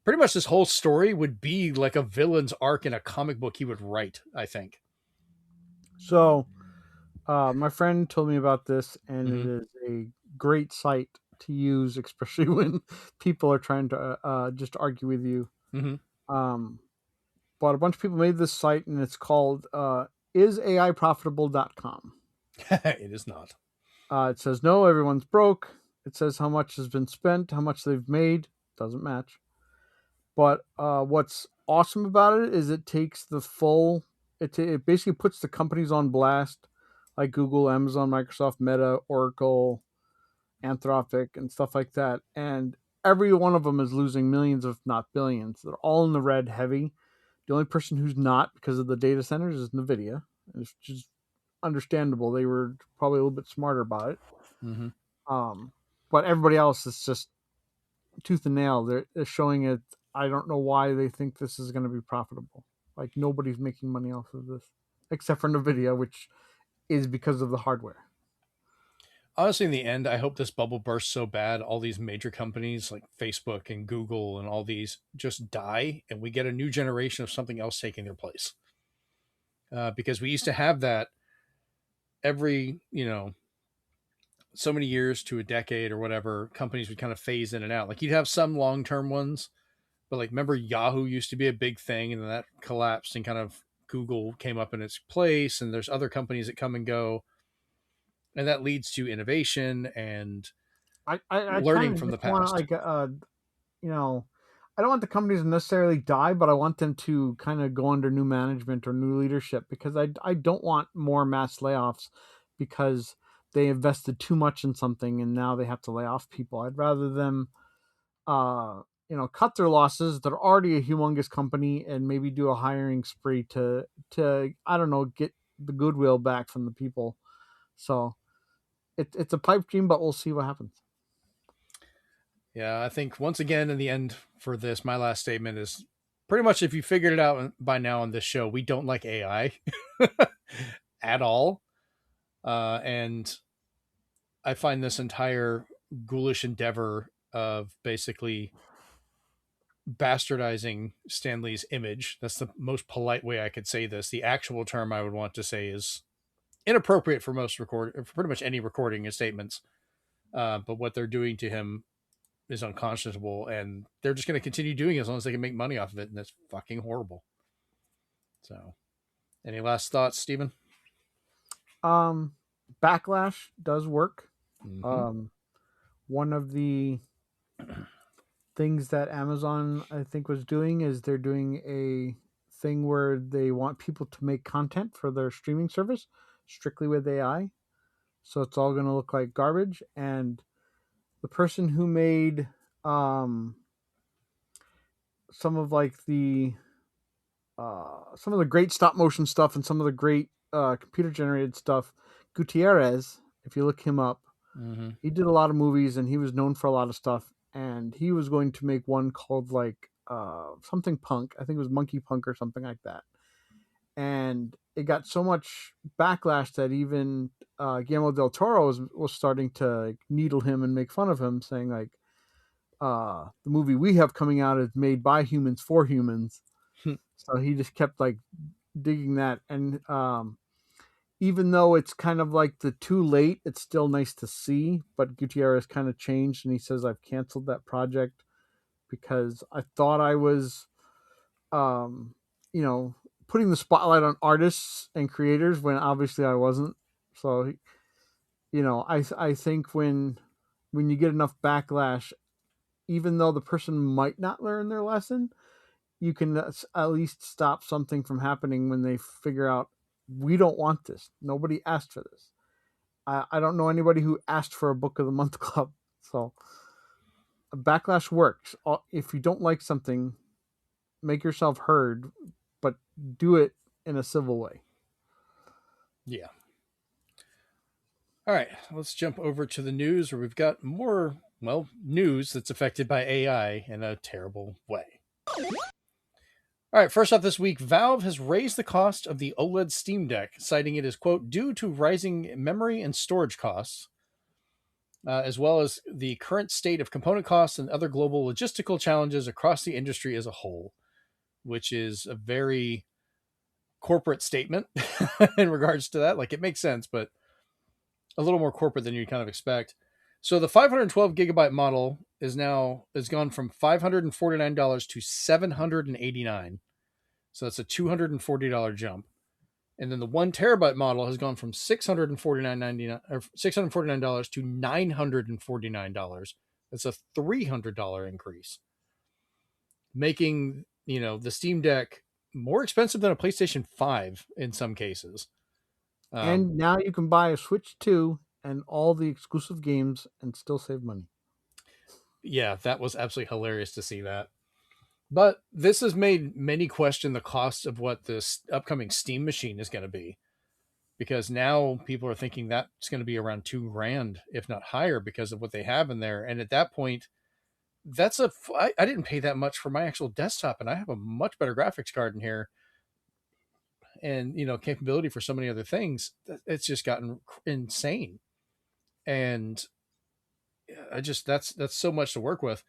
Pretty much this whole story would be like a villain's arc in a comic book he would write, I think. So, my friend told me about this, and Mm-hmm. it is a great site to use, especially when people are trying to just argue with you. Mm-hmm. Um, but a bunch of people made this site, and it's called isaiprofitable.com. It is not. It says, no, everyone's broke. It says how much has been spent, how much they've made. Doesn't match. But what's awesome about it is it takes the full, it basically puts the companies on blast, like Google, Amazon, Microsoft, Meta, Oracle, Anthropic, and stuff like that. And every one of them is losing millions, if not billions. They're all in the red heavy. The only person who's not because of the data centers is NVIDIA. It's just understandable. They were probably a little bit smarter about it. Mm-hmm. Um, but everybody else is just tooth and nail. They're showing it I don't know why they think this is going to be profitable. Like nobody's making money off of this except for Nvidia, which is because of the hardware. Honestly, in the end, I hope this bubble bursts so bad all these major companies like Facebook and Google and all these just die, and we get a new generation of something else taking their place. Because we used to have that every, so many years to a decade or whatever, companies would kind of phase in and out. Like you'd have some long term ones, but like remember Yahoo used to be a big thing, and then that collapsed, and kind of Google came up in its place, and there's other companies that come and go, and that leads to innovation and I kind learning of from the just want to past. like you know, I don't want the companies to necessarily die, but I want them to kind of go under new management or new leadership because I don't want more mass layoffs because they invested too much in something and now they have to lay off people. I'd rather them uh cut their losses. They're already a humongous company and maybe do a hiring spree to I don't know, get the goodwill back from the people. So it's a pipe dream, but we'll see what happens. Yeah, I think once again in the end for this, my last statement is pretty much if you figured it out by now on this show, we don't like AI at all. And I find this entire ghoulish endeavor of basically bastardizing Stanley's image. That's the most polite way I could say this. The actual term I would want to say is inappropriate for for pretty much any recording of statements. But what they're doing to him is unconscionable, and they're just going to continue doing it as long as they can make money off of it, and that's fucking horrible. So, any last thoughts, Stephen? Um, Backlash does work. Mm-hmm. Um, One of the things that Amazon I think was doing is they're doing a thing where they want people to make content for their streaming service strictly with AI. So it's all going to look like garbage. And the person who made um, some of like the some of the great stop motion stuff and some of the great computer generated stuff, Gutierrez, if you look him up, Mm-hmm. he did a lot of movies and he was known for a lot of stuff. And he was going to make one called like something punk. I think it was Monkey Punk or something like that. And it got so much backlash that even Guillermo del Toro was starting to needle him and make fun of him, saying like, the movie we have coming out is made by humans for humans. So he just kept like digging that. And even though it's kind of like the too late, it's still nice to see. But Gutierrez kind of changed, and he says I've canceled that project because I thought I was, um, you know, putting the spotlight on artists and creators when obviously I wasn't. So, I think when you get enough backlash, even though the person might not learn their lesson, you can at least stop something from happening when they figure out we don't want this. Nobody asked for this. I don't know anybody who asked for a book of the month club. So backlash works. If you don't like something, make yourself heard, but do it in a civil way. Yeah. All right, let's jump over to the news where we've got more, well, news that's affected by AI in a terrible way. All right, first off this week, Valve has raised the cost of the OLED Steam Deck, citing it as, quote, due to rising memory and storage costs, as well as the current state of component costs and other global logistical challenges across the industry as a whole, which is a very corporate statement in regards to that. Like, it makes sense, but a little more corporate than you'd kind of expect. So the 512 gigabyte model has gone from $549 to $789. So that's a $240 jump. And then the 1 terabyte model has gone from $649 to $949. That's a $300 increase, making, the Steam Deck more expensive than a PlayStation 5 in some cases. And now you can buy a Switch 2 and all the exclusive games and still save money. Yeah, that was absolutely hilarious to see that. But this has made many question the cost of what this upcoming Steam machine is going to be, because now people are thinking that's going to be around $2,000, if not higher, because of what they have in there. And at that point, I didn't pay that much for my actual desktop, and I have a much better graphics card in here, and capability for so many other things. It's just gotten insane, and I just that's so much to work with.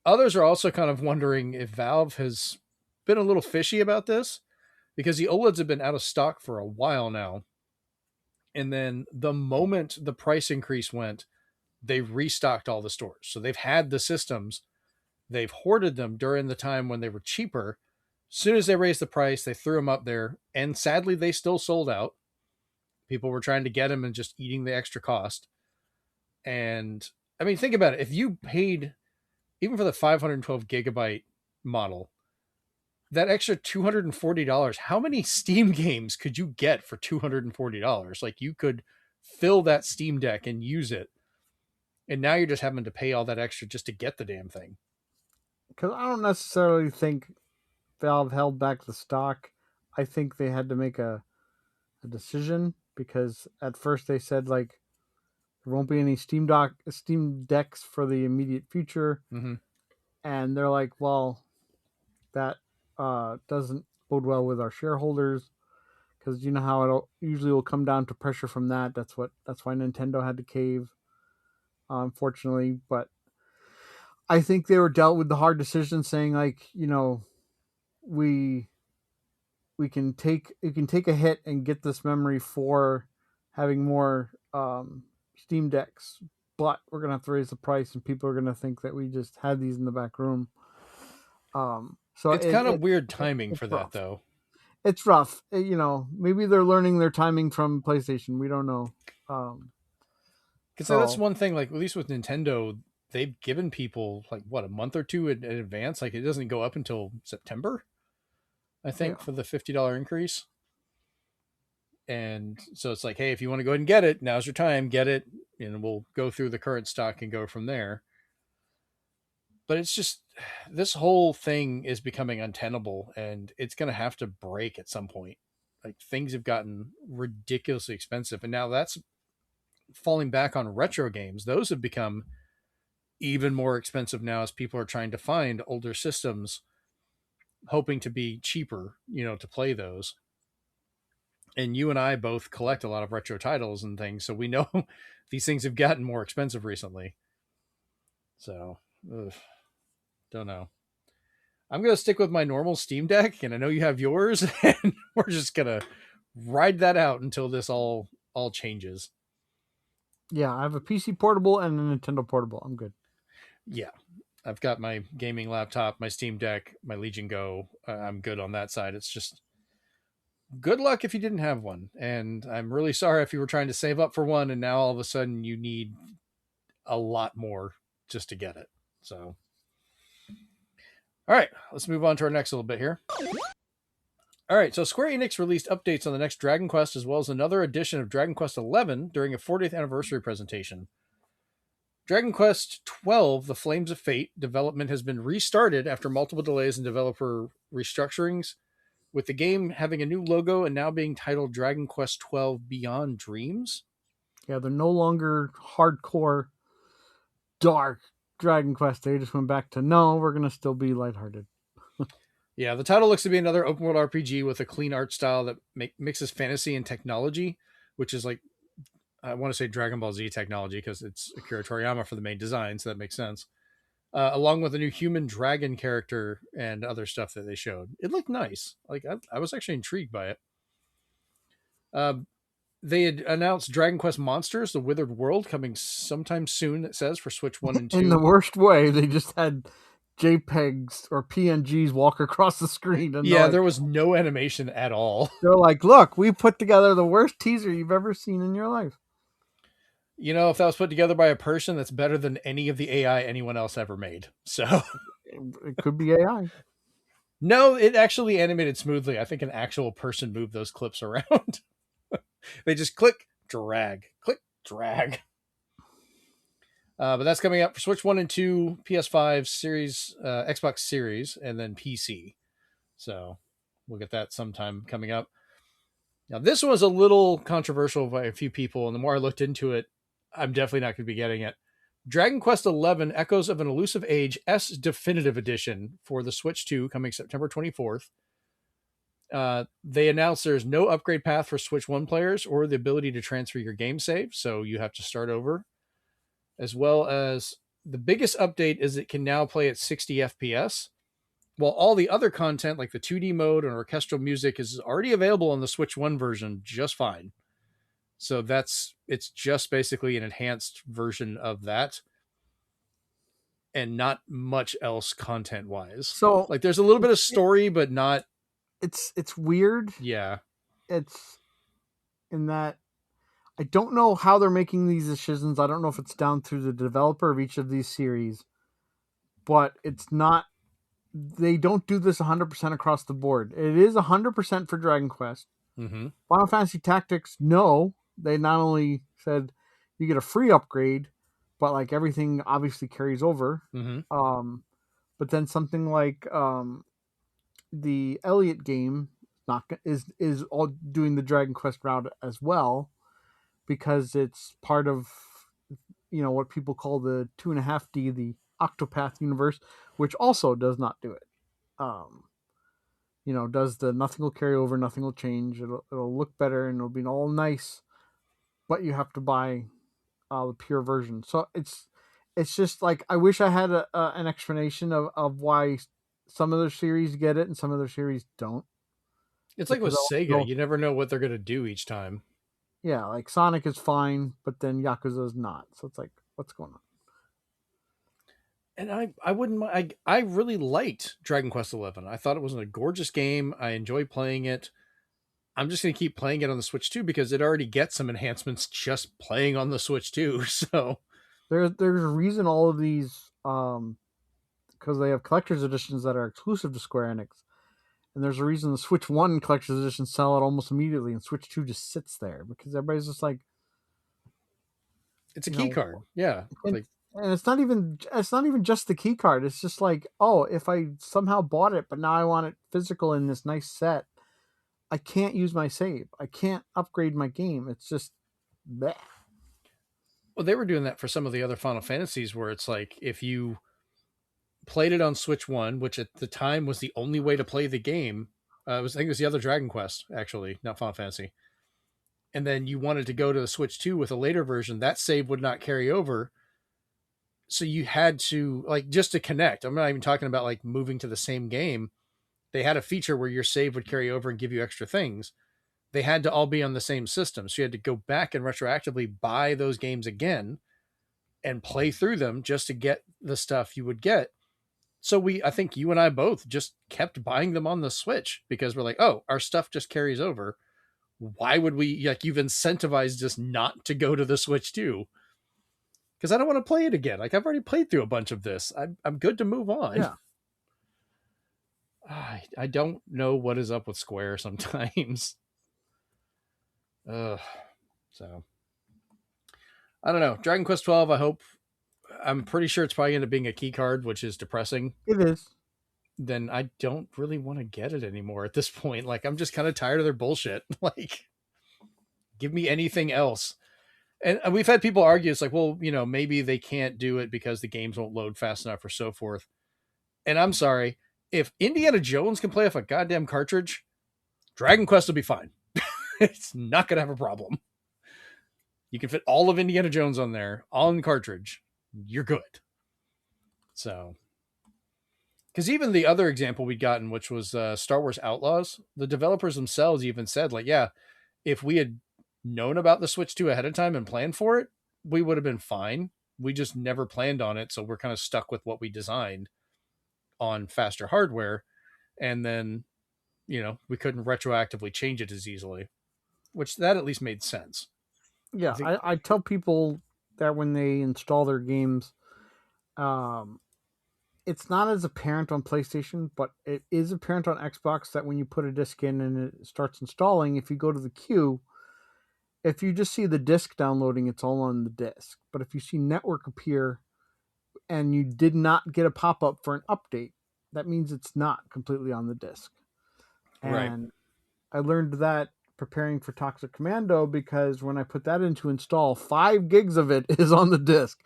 Others are also kind of wondering if Valve has been a little fishy about this, because the OLEDs have been out of stock for a while now. And then the moment the price increase went, they restocked all the stores. So they've had the systems, they've hoarded them during the time when they were cheaper. As soon as they raised the price, they threw them up there. And sadly, they still sold out. People were trying to get them and just eating the extra cost. And I mean, think about it. If you paid, even for the 512 gigabyte model, that extra $240, how many Steam games could you get for $240? Like, you could fill that Steam Deck and use it. And now you're just having to pay all that extra just to get the damn thing. Because I don't necessarily think Valve held back the stock. I think they had to make a decision, because at first they said like there won't be any Steam Decks for the immediate future, and they're like, well, that doesn't bode well with our shareholders, because you know how it usually will come down to pressure from that. That's why Nintendo had to cave, unfortunately. But I think they were dealt with the hard decision, saying like, we can take a hit and get this memory for having more Steam Decks, but we're gonna have to raise the price, and people are gonna think that we just had these in the back room. So it's kind of weird timing for that, though. It's rough. Maybe they're learning their timing from PlayStation. We don't know. Because that's one thing, like, at least with Nintendo, they've given people like a month or two in advance. Like, it doesn't go up until September, I think, for the $50 increase. And so it's like, hey, if you want to go ahead and get it, now's your time, get it, and we'll go through the current stock and go from there. But it's just, this whole thing is becoming untenable, and it's going to have to break at some point. Like, things have gotten ridiculously expensive, and now that's falling back on retro games. Those have become even more expensive now, as people are trying to find older systems, hoping to be cheaper, to play those. And you and I both collect a lot of retro titles and things, so we know these things have gotten more expensive recently. So, don't know. I'm going to stick with my normal Steam Deck, and I know you have yours, and we're just going to ride that out until this all changes. Yeah, I have a PC portable and a Nintendo portable. I'm good. Yeah. I've got my gaming laptop, my Steam Deck, my Legion Go. I'm good on that side. It's just good luck if you didn't have one. And I'm really sorry if you were trying to save up for one and now all of a sudden you need a lot more just to get it. So, all right, let's move on to our next little bit here. All right, so Square Enix released updates on the next Dragon Quest, as well as another edition of Dragon Quest XI during a 40th anniversary presentation. Dragon Quest XII, The Flames of Fate, development has been restarted after multiple delays and developer restructurings, with the game having a new logo and now being titled Dragon Quest XII Beyond Dreams. Yeah, they're no longer hardcore, dark Dragon Quest. They just went back to, no, we're going to still be lighthearted. Yeah, the title looks to be another open world RPG with a clean art style that mixes fantasy and technology, which is like, I want to say Dragon Ball Z technology because it's Akira Toriyama for the main design, so that makes sense. Along with a new human dragon character and other stuff that they showed. It looked nice. Like, I was actually intrigued by it. They had announced Dragon Quest Monsters, The Withered World, coming sometime soon, it says, for Switch 1 and 2. In the worst way, they just had JPEGs or PNGs walk across the screen. And yeah, there was no animation at all. They're like, look, we put together the worst teaser you've ever seen in your life. If that was put together by a person, that's better than any of the AI anyone else ever made. So it could be AI. No, it actually animated smoothly. I think an actual person moved those clips around. They just click, drag, click, drag. But that's coming up for Switch 1 and 2, PS5, Series, Xbox Series, and then PC. So we'll get that sometime coming up. Now, this was a little controversial by a few people, and the more I looked into it, I'm definitely not going to be getting it. Dragon Quest XI Echoes of an Elusive Age S Definitive Edition for the Switch 2 coming September 24th. They announced there's no upgrade path for Switch 1 players or the ability to transfer your game save, so you have to start over. As well as the biggest update is it can now play at 60 FPS, while all the other content like the 2D mode and orchestral music is already available on the Switch 1 version just fine. So it's just basically an enhanced version of that and not much else content wise. So like there's a little bit of story, but not. It's weird. Yeah. It's in that I don't know how they're making these decisions. I don't know if it's down to the developer of each of these series, but it's not. They don't do this 100% across the board. It is 100% for Dragon Quest. Mm-hmm. Final Fantasy Tactics, no. They not only said you get a free upgrade, but like everything obviously carries over. Mm-hmm. But then something like the Elliot game is all doing the Dragon Quest route as well, because it's part of what people call the 2.5D, the Octopath universe, which also does not do it. Does the nothing will carry over, nothing will change. It'll look better and it'll be all nice, but you have to buy the pure version. So it's just like I wish I had an explanation of why some of the series get it and some of the series don't. It's like with Sega, you never know what they're going to do each time. Yeah, like Sonic is fine, but then Yakuza is not. So it's like, what's going on? And I wouldn't mind. I really liked Dragon Quest XI. I thought it was a gorgeous game. I enjoy playing it. I'm just going to keep playing it on the Switch 2 because it already gets some enhancements just playing on the Switch 2. So there's a reason all of these, because they have collector's editions that are exclusive to Square Enix. And there's a reason the Switch 1 collector's editions sell out almost immediately and Switch 2 just sits there because everybody's just like, it's a key card. Yeah. And it's not even just the key card. It's just like, oh, if I somehow bought it, but now I want it physical in this nice set, I can't use my save. I can't upgrade my game. It's just bleh. Well, they were doing that for some of the other Final Fantasies where it's like if you played it on Switch 1, which at the time was the only way to play the game. I think it was the other Dragon Quest, actually, not Final Fantasy. And then you wanted to go to the Switch 2 with a later version, that save would not carry over. So you had to, like, just to connect. I'm not even talking about like moving to the same game. They had a feature where your save would carry over and give you extra things. They had to all be on the same system. So you had to go back and retroactively buy those games again and play through them just to get the stuff you would get. So I think you and I both just kept buying them on the Switch because we're like, oh, our stuff just carries over. Why would we, like, you've incentivized us not to go to the Switch 2? Because I don't want to play it again. Like, I've already played through a bunch of this. I'm good to move on. Yeah. I don't know what is up with Square sometimes. So I don't know. Dragon Quest 12, I'm pretty sure it's probably going to be a key card, which is depressing. It is. Then I don't really want to get it anymore at this point. Like, I'm just kind of tired of their bullshit. Like, give me anything else. And we've had people argue, it's like, well, maybe they can't do it because the games won't load fast enough or so forth. And I'm sorry, if Indiana Jones can play off a goddamn cartridge, Dragon Quest will be fine. It's not going to have a problem. You can fit all of Indiana Jones on there, on cartridge. You're good. So, because even the other example we'd gotten, which was Star Wars Outlaws, the developers themselves even said, like, yeah, if we had known about the Switch 2 ahead of time and planned for it, we would have been fine. We just never planned on it, so we're kind of stuck with what we designed on faster hardware. And then, we couldn't retroactively change it as easily, which that at least made sense. Yeah, I tell people that when they install their games, it's not as apparent on PlayStation, but it is apparent on Xbox that when you put a disc in and it starts installing, if you go to the queue, if you just see the disc downloading, it's all on the disc. But if you see network appear and you did not get a pop-up for an update, that means it's not completely on the disc. Right. And I learned that preparing for Toxic Commando because when I put that into install, 5 gigs of it is on the disc.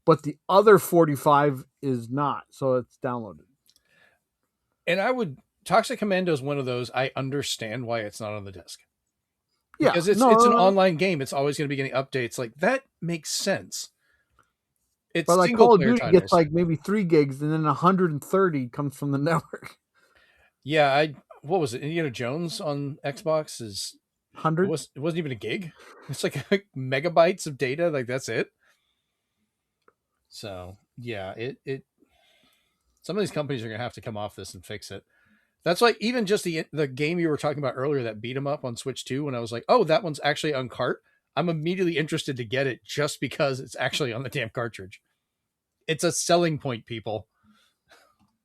but the other 45 is not, so it's downloaded. And Toxic Commando is one of those. I understand why it's not on the disc. Yeah, Because it's an online game. It's always going to be getting updates. Like, that makes sense. It's but like single Call of player Duty titles. gets like maybe 3 gigs, and then 130 comes from the network. Yeah, what was it? Indiana Jones on Xbox is 100. It wasn't even a gig. It's like megabytes of data. Like, that's it. So yeah, it some of these companies are going to have to come off this and fix it. That's like even just the game you were talking about earlier, that beat 'em up on Switch 2, when I was like, oh, that one's actually on cart. I'm immediately interested to get it just because it's actually on the damn cartridge. It's a selling point, people.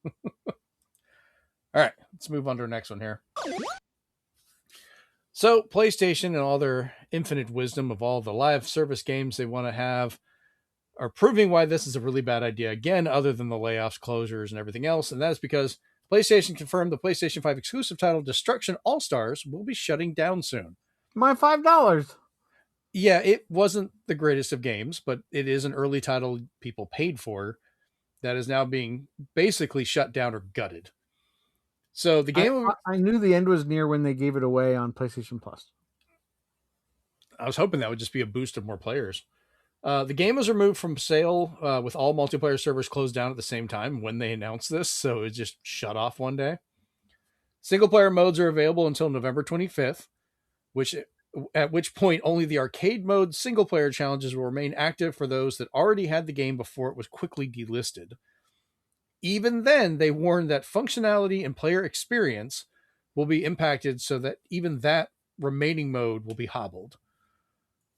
All right, let's move on to our next one here. So PlayStation and all their infinite wisdom of all the live service games they want to have are proving why this is a really bad idea again, other than the layoffs, closures, and everything else. And that is because PlayStation confirmed the PlayStation 5 exclusive title Destruction All-Stars will be shutting down soon. My $5. Yeah, it wasn't the greatest of games, but it is an early title people paid for that is now being basically shut down or gutted. So the game... I knew the end was near when they gave it away on PlayStation Plus. I was hoping that would just be a boost of more players. The game was removed from sale with all multiplayer servers closed down at the same time when they announced this, so it just shut off one day. Single player modes are available until November 25th, at which point only the arcade mode single player challenges will remain active for those that already had the game before it was quickly delisted. Even then, they warned that functionality and player experience will be impacted so that even that remaining mode will be hobbled.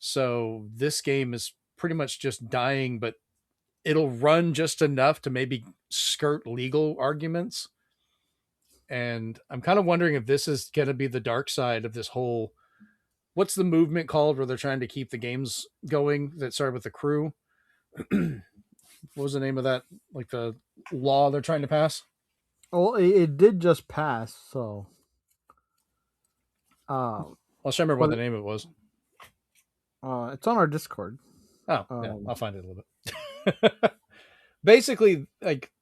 So this game is pretty much just dying, but it'll run just enough to maybe skirt legal arguments. And I'm kind of wondering if this is going to be the dark side of this whole, what's the movement called where they're trying to keep the games going that started with the Crew? What was the name of that? Like the law they're trying to pass? Well, it did just pass, so. I'll try to remember what the name of it was. It's on our Discord. Oh, yeah, I'll find it a little bit. Basically, like,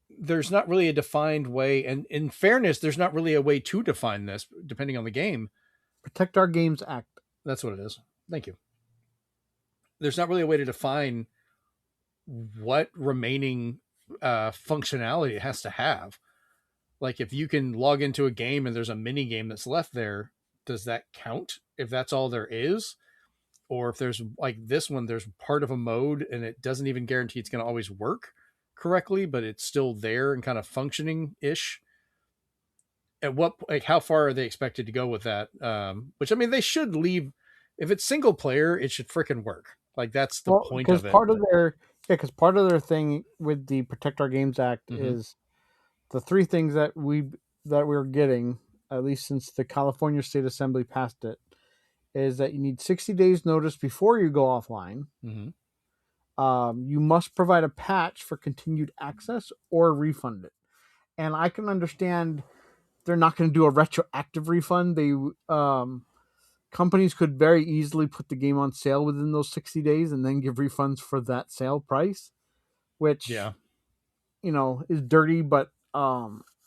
there's not really a defined way, and in fairness, there's not really a way to define this, depending on the game. Protect Our Games Act. That's what it is. Thank you. There's not really a way to define what remaining functionality it has to have. Like, if you can log into a game and there's a mini game that's left there, does that count if that's all there is? Or if there's, like this one, there's part of a mode and it doesn't even guarantee it's going to always work correctly, but it's still there and kind of functioning ish. At what, like, how far are they expected to go with that? Which, I mean, they should leave. If it's single player, it should freaking work. Like, that's the point of it. Because part of their thing with the Protect Our Games Act is the 3 things that we're getting, at least since the California State Assembly passed it, is that you need 60 days notice before you go offline. You must provide a patch for continued access or refund it. And I can understand they're not going to do a retroactive refund. They companies could very easily put the game on sale within those 60 days and then give refunds for that sale price, which is dirty, but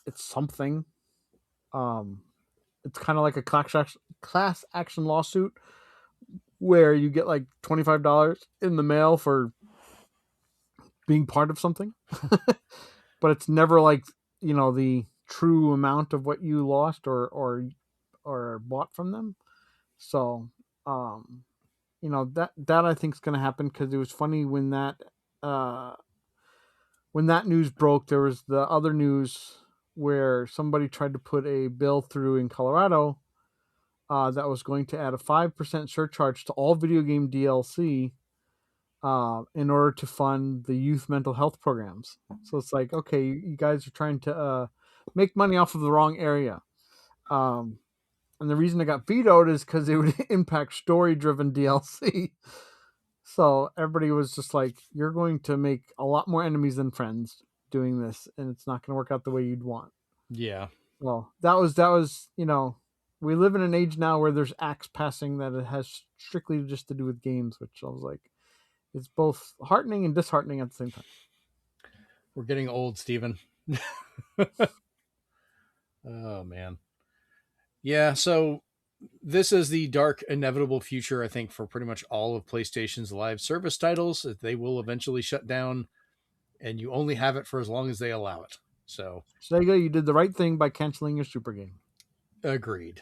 it's something. It's kind of like a class action lawsuit where you get like $25 in the mail for being part of something, but it's never like, the true amount of what you lost or bought from them. So, that I think is going to happen, because it was funny when that news broke. There was the other news where somebody tried to put a bill through in Colorado that was going to add a 5% surcharge to all video game DLC in order to fund the youth mental health programs. So it's like, okay, you guys are trying to make money off of the wrong area. And the reason it got vetoed is because it would impact story-driven DLC. So everybody was just like, you're going to make a lot more enemies than friends doing this, and it's not going to work out the way you'd want. Yeah. Well, that was, we live in an age now where there's acts passing that it has strictly just to do with games, which I was like, It's both heartening and disheartening at the same time. We're getting old, Steven. Oh, man. Yeah, so this is the dark, inevitable future, I think, for pretty much all of PlayStation's live service titles. They will eventually shut down, and you only have it for as long as they allow it. So, Sega, you did the right thing by canceling your Super game. agreed.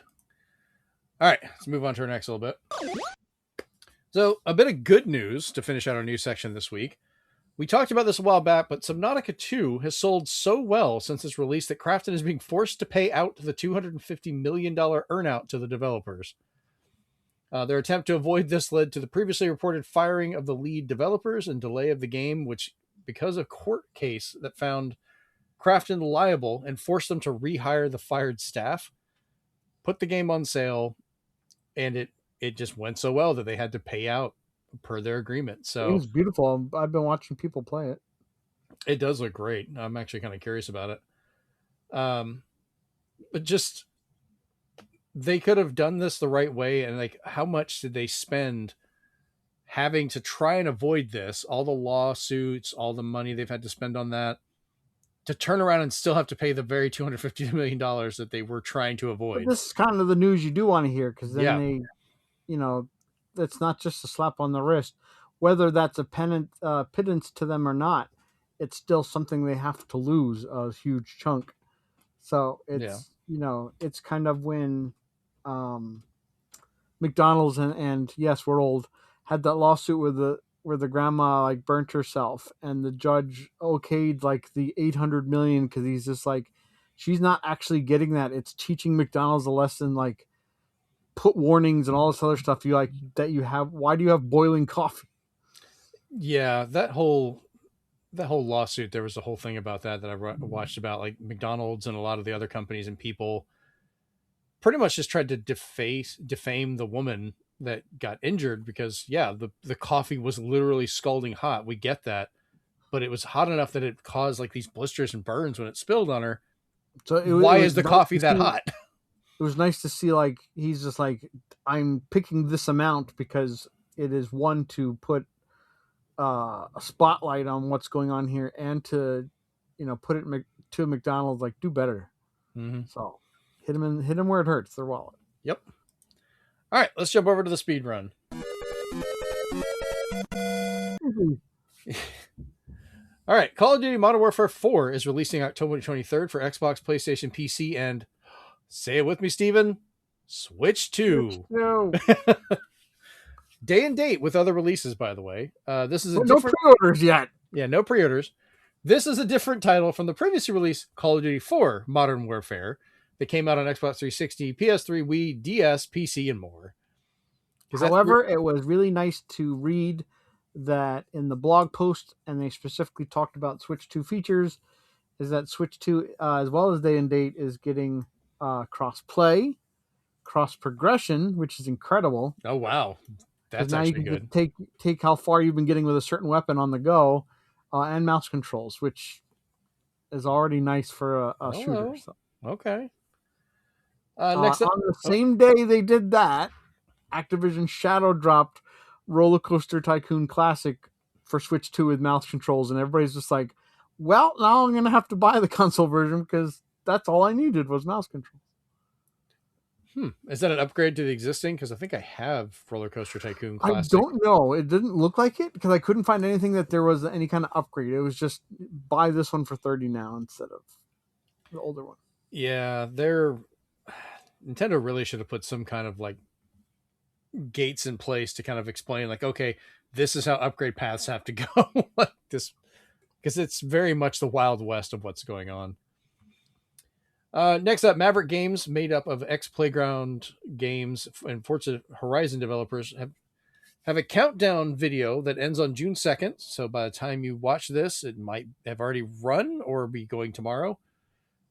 All right, let's move on to our next little bit. So, a bit of good news to finish out our news section this week. We talked about this a while back, but Subnautica 2 has sold so well since its release that Krafton is being forced to pay out the $250 million earnout to the developers. Their attempt to avoid this led to the previously reported firing of the lead developers and delay of the game, which, because of court case that found Krafton liable and forced them to rehire the fired staff, put the game on sale, and it just went so well that they had to pay out per their agreement. So it's beautiful. I've been watching people play it. It does look great. I'm actually kind of curious about it. But just they could have done this the right way, and like, how much did they spend having to try and avoid this? All the lawsuits, all the money they've had to spend on that, to turn around and still have to pay the very $250 million that they were trying to avoid. But this is kind of the news you do want to hear, because then they, you know, that's not just a slap on the wrist. Whether that's a pittance to them or not, it's still something they have to lose a huge chunk. So it's you know, it's kind of when McDonald's and yes, we're old, had that lawsuit where the grandma like burnt herself, and the judge okayed like the 800 million because he's just like, she's not actually getting that. It's teaching McDonald's a lesson, like put warnings and all this other stuff you like that you have. Why do you have boiling coffee? Yeah, that whole lawsuit, there was a whole thing about that I watched about, like McDonald's and a lot of the other companies and people pretty much just tried to defame the woman that got injured because the coffee was literally scalding hot. We get that, but it was hot enough that it caused like these blisters and burns when it spilled on her. So why is the coffee that hot? It was nice to see, like, he's just like, I'm picking this amount because it is one to put a spotlight on what's going on here, and to, you know, put it to McDonald's, like, do better. Mm-hmm. So hit him where it hurts, their wallet. Yep. All right, let's jump over to the speed run. All right, Call of Duty Modern Warfare 4 is releasing October 23rd for Xbox, PlayStation, PC, and, say it with me, Steven, Switch 2. No. Day and date with other releases, by the way. This is no pre-orders yet. Yeah, no pre-orders. This is a different title from the previously released Call of Duty 4 Modern Warfare that came out on Xbox 360, PS3, Wii, DS, PC, and more. However, it was really nice to read that in the blog post, and they specifically talked about Switch 2 features, is that Switch 2, as well as day and date, is getting cross-play, cross-progression, which is incredible. Oh, wow. That's now actually good. Take how far you've been getting with a certain weapon on the go, and mouse controls, which is already nice for a shooter. So. Okay. Next up, on the same day they did that, Activision shadow dropped Roller Coaster Tycoon Classic for Switch 2 with mouse controls, and everybody's just like, well, now I'm going to have to buy the console version because that's all I needed was mouse controls. Is that an upgrade to the existing? Because I think I have Roller Coaster Tycoon Classic. I don't know. It didn't look like it because I couldn't find anything that there was any kind of upgrade. It was just buy this one for $30 now instead of the older one. Yeah, Nintendo really should have put some kind of like gates in place to kind of explain, like, okay, this is how upgrade paths have to go, like this, because it's very much the Wild West of what's going on. Next up, Maverick Games, made up of ex-Playground Games and Forza Horizon developers, have a countdown video that ends on June 2nd. So by the time you watch this, it might have already run or be going tomorrow.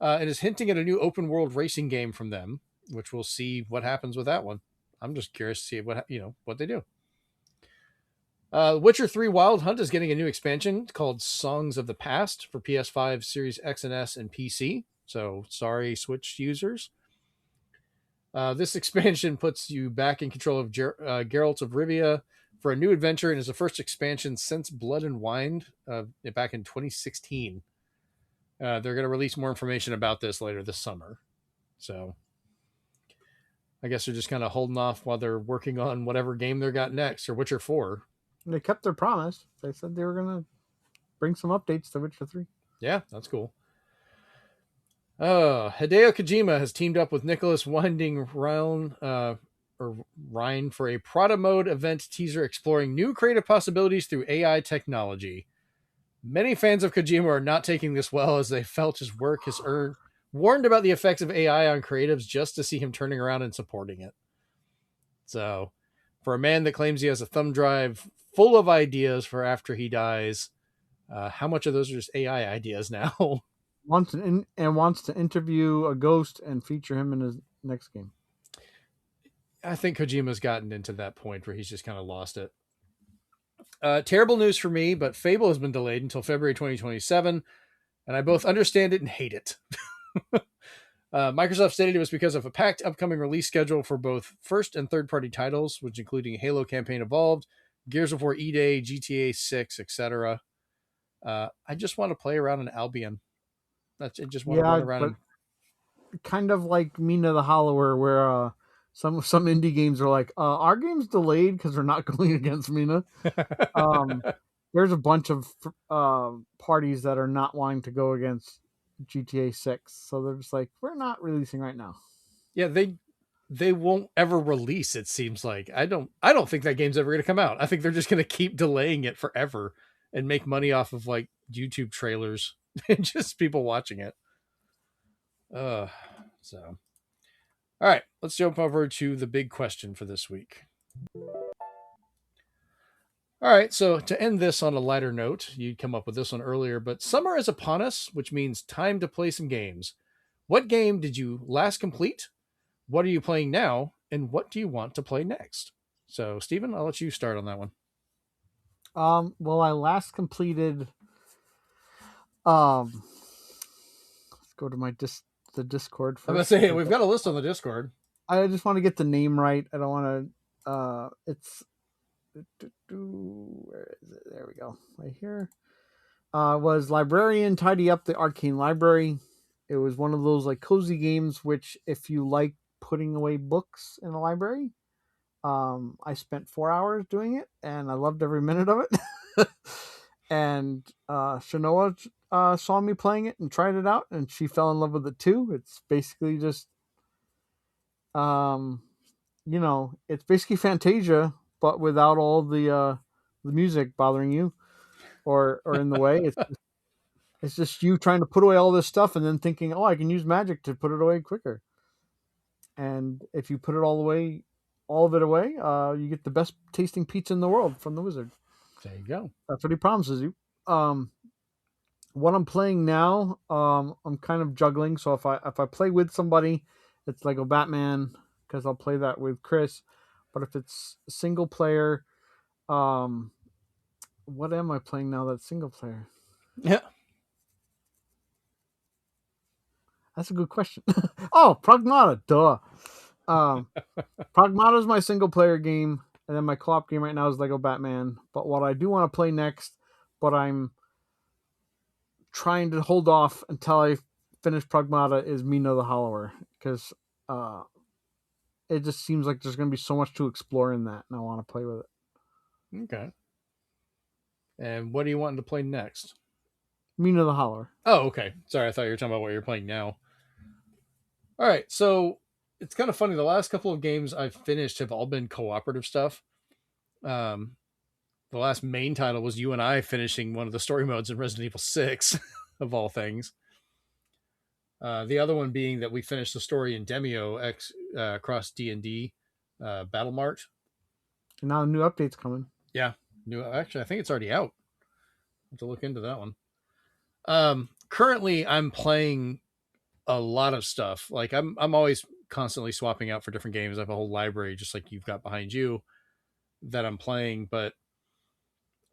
And is hinting at a new open world racing game from them, which we'll see what happens with that one. I'm just curious to see what they do. Witcher 3 Wild Hunt is getting a new expansion called Songs of the Past for PS5, Series X and S, and PC. So sorry, Switch users. This expansion puts you back in control of Geralt of Rivia, for a new adventure and is the first expansion since Blood and Wine back in 2016. They're going to release more information about this later this summer. So I guess they're just kind of holding off while they're working on whatever game they got next, or Witcher 4. They kept their promise. They said they were going to bring some updates to Witcher 3. Yeah, that's cool. Hideo Kojima has teamed up with Nicholas Winding Ryan for a Prada Mode event teaser exploring new creative possibilities through AI technology. Many fans of Kojima are not taking this well, as they felt his work has warned about the effects of AI on creatives just to see him turning around and supporting it. So, for a man that claims he has a thumb drive full of ideas for after he dies, how much of those are just AI ideas now? Wants to interview a ghost and feature him in his next game. I think Kojima's gotten into that point where he's just kind of lost it. Terrible news for me, but Fable has been delayed until February 2027, and I both understand it and hate it. Microsoft stated it was because of a packed upcoming release schedule for both first and third-party titles, which including Halo Campaign Evolved, Gears of War E-Day, GTA 6, etc. I just want to play around in Albion. I just want to run around. Kind of like Mina the Hollower, where some indie games are like, our game's delayed because we're not going against Mina. There's a bunch of parties that are not wanting to go against GTA 6, so they're just like, we're not releasing right now. Yeah, they won't ever release, it seems like. I don't think that game's ever going to come out. I think they're just going to keep delaying it forever and make money off of like YouTube trailers and just people watching it. So all right, let's jump over to the big question for this week. All right, so to end this on a lighter note, you'd come up with this one earlier, but summer is upon us, which means time to play some games. What game did you last complete? What are you playing now? And what do you want to play next? So, Steven, I'll let you start on that one. Well, I last completed. Let's go to the Discord first. I'm gonna say we've got a list on the Discord. I just want to get the name right. I don't want to. It's. Where is it? There we go. Right here. Was Librarian Tidy Up the Arcane Library. It was one of those like cozy games, which if you like putting away books in a library, I spent 4 hours doing it, and I loved every minute of it. And Shanoa saw me playing it and tried it out, and she fell in love with it too. It's basically just, it's basically Fantasia, but without all the music bothering you or in the way. It's just you trying to put away all this stuff and then thinking, oh, I can use magic to put it away quicker. And if you put it all of it away, you get the best tasting pizza in the world from the wizard. There you go. That's what he promises you. What I'm playing now, I'm kind of juggling. So if I play with somebody, it's Lego Batman, because I'll play that with Chris. But if it's single player, what am I playing now that's single player? Yeah. That's a good question. Oh, Pragmata, duh. Pragmata is my single player game, and then my co-op game right now is Lego Batman. But what I do want to play next, but I'm trying to hold off until I finish Pragmata, is Mina the Hollower, because it just seems like there's going to be so much to explore in that, and I want to play with it. Okay. And what do you want to play next? Mina the Hollower. Oh, okay. Sorry, I thought you were talking about what you're playing now. All right, so it's kind of funny. The last couple of games I've finished have all been cooperative stuff. The last main title was you and I finishing one of the story modes in Resident Evil 6, of all things. The other one being that we finished the story in Demio across D&D Battle Mart. And now a new update's coming. Yeah. Actually, I think it's already out. I have to look into that one. Currently, I'm playing a lot of stuff. Like I'm always constantly swapping out for different games. I have a whole library, just like you've got behind you, that I'm playing. But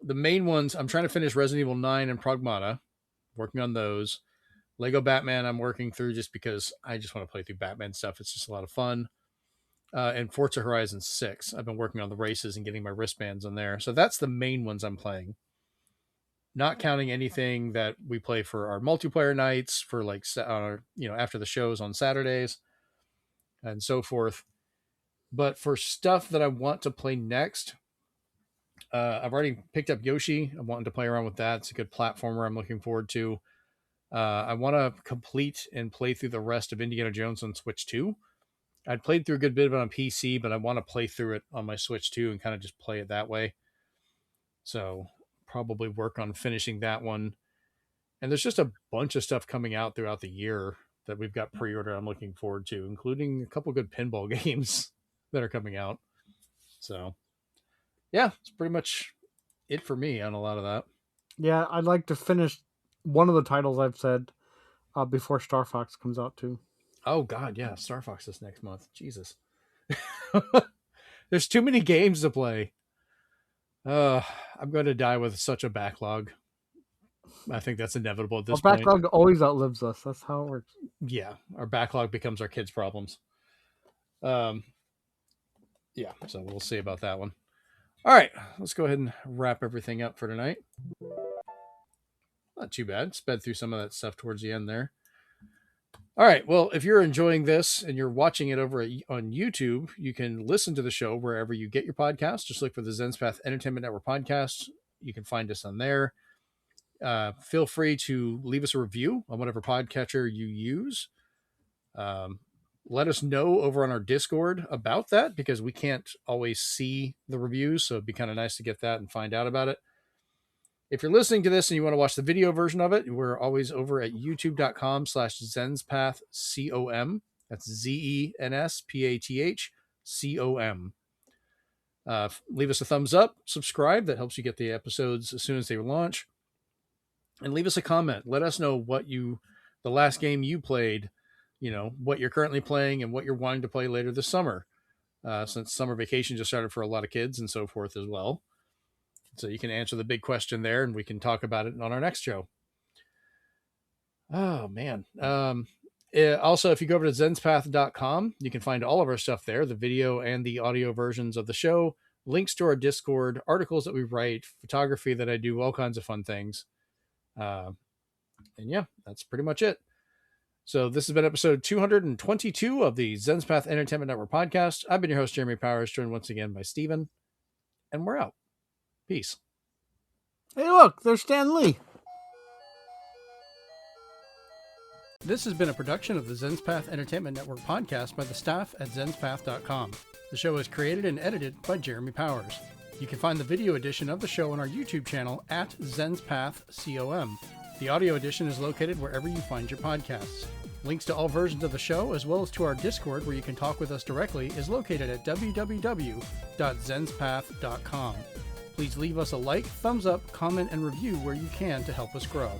the main ones, I'm trying to finish Resident Evil 9 and Pragmata, working on those. Lego Batman, I'm working through just because I just want to play through Batman stuff. It's just a lot of fun. and Forza Horizon 6. I've been working on the races and getting my wristbands on there. So that's the main ones I'm playing. Not counting anything that we play for our multiplayer nights, for like, after the shows on Saturdays and so forth. But for stuff that I want to play next, I've already picked up Yoshi. I'm wanting to play around with that. It's a good platformer I'm looking forward to. I want to complete and play through the rest of Indiana Jones on Switch 2. I'd played through a good bit of it on PC, but I want to play through it on my Switch 2 and kind of just play it that way. So probably work on finishing that one. And there's just a bunch of stuff coming out throughout the year that we've got pre-order I'm looking forward to, including a couple good pinball games that are coming out. So yeah, it's pretty much it for me on a lot of that. Yeah, I'd like to finish one of the titles I've said before Star Fox comes out too. Oh God, yeah, Star Fox is next month. Jesus. There's too many games to play. I'm going to die with such a backlog. I think that's inevitable at this point. Our backlog always outlives us. That's how it works. Yeah, our backlog becomes our kids' problems. Yeah, so we'll see about that one. All right, let's go ahead and wrap everything up for tonight. Not too bad. Sped through some of that stuff towards the end there. All right, well, if you're enjoying this and you're watching it over on YouTube, you can listen to the show wherever you get your podcast. Just look for the Zenspath Entertainment Network podcast. You can find us on there. Feel free to leave us a review on whatever podcatcher you use. Let us know over on our Discord about that, because we can't always see the reviews, so it'd be kind of nice to get that and find out about it. If you're listening to this and you want to watch the video version of it, we're always over at youtube.com/ZenspathCom. That's ZENSPATHCOM. Leave us a thumbs up, subscribe. That helps you get the episodes as soon as they launch. And leave us a comment. Let us know what the last game you played, what you're currently playing and what you're wanting to play later this summer. Since summer vacation just started for a lot of kids and so forth as well. So you can answer the big question there and we can talk about it on our next show. Oh, man. Also, if you go over to Zenspath.com, you can find all of our stuff there, the video and the audio versions of the show, links to our Discord, articles that we write, photography that I do, all kinds of fun things. And yeah, that's pretty much it. So this has been episode 222 of the Zenspath Entertainment Network podcast. I've been your host, Jeremy Powers, joined once again by Steven, and we're out. Peace. Hey, look, there's Stan Lee. This has been a production of the Zenspath Entertainment Network podcast by the staff at Zenspath.com. The show is created and edited by Jeremy Powers. You can find the video edition of the show on our YouTube channel at ZenspathCom. The audio edition is located wherever you find your podcasts. Links to all versions of the show, as well as to our Discord where you can talk with us directly, is located at www.zenspath.com. Please leave us a like, thumbs up, comment, and review where you can to help us grow.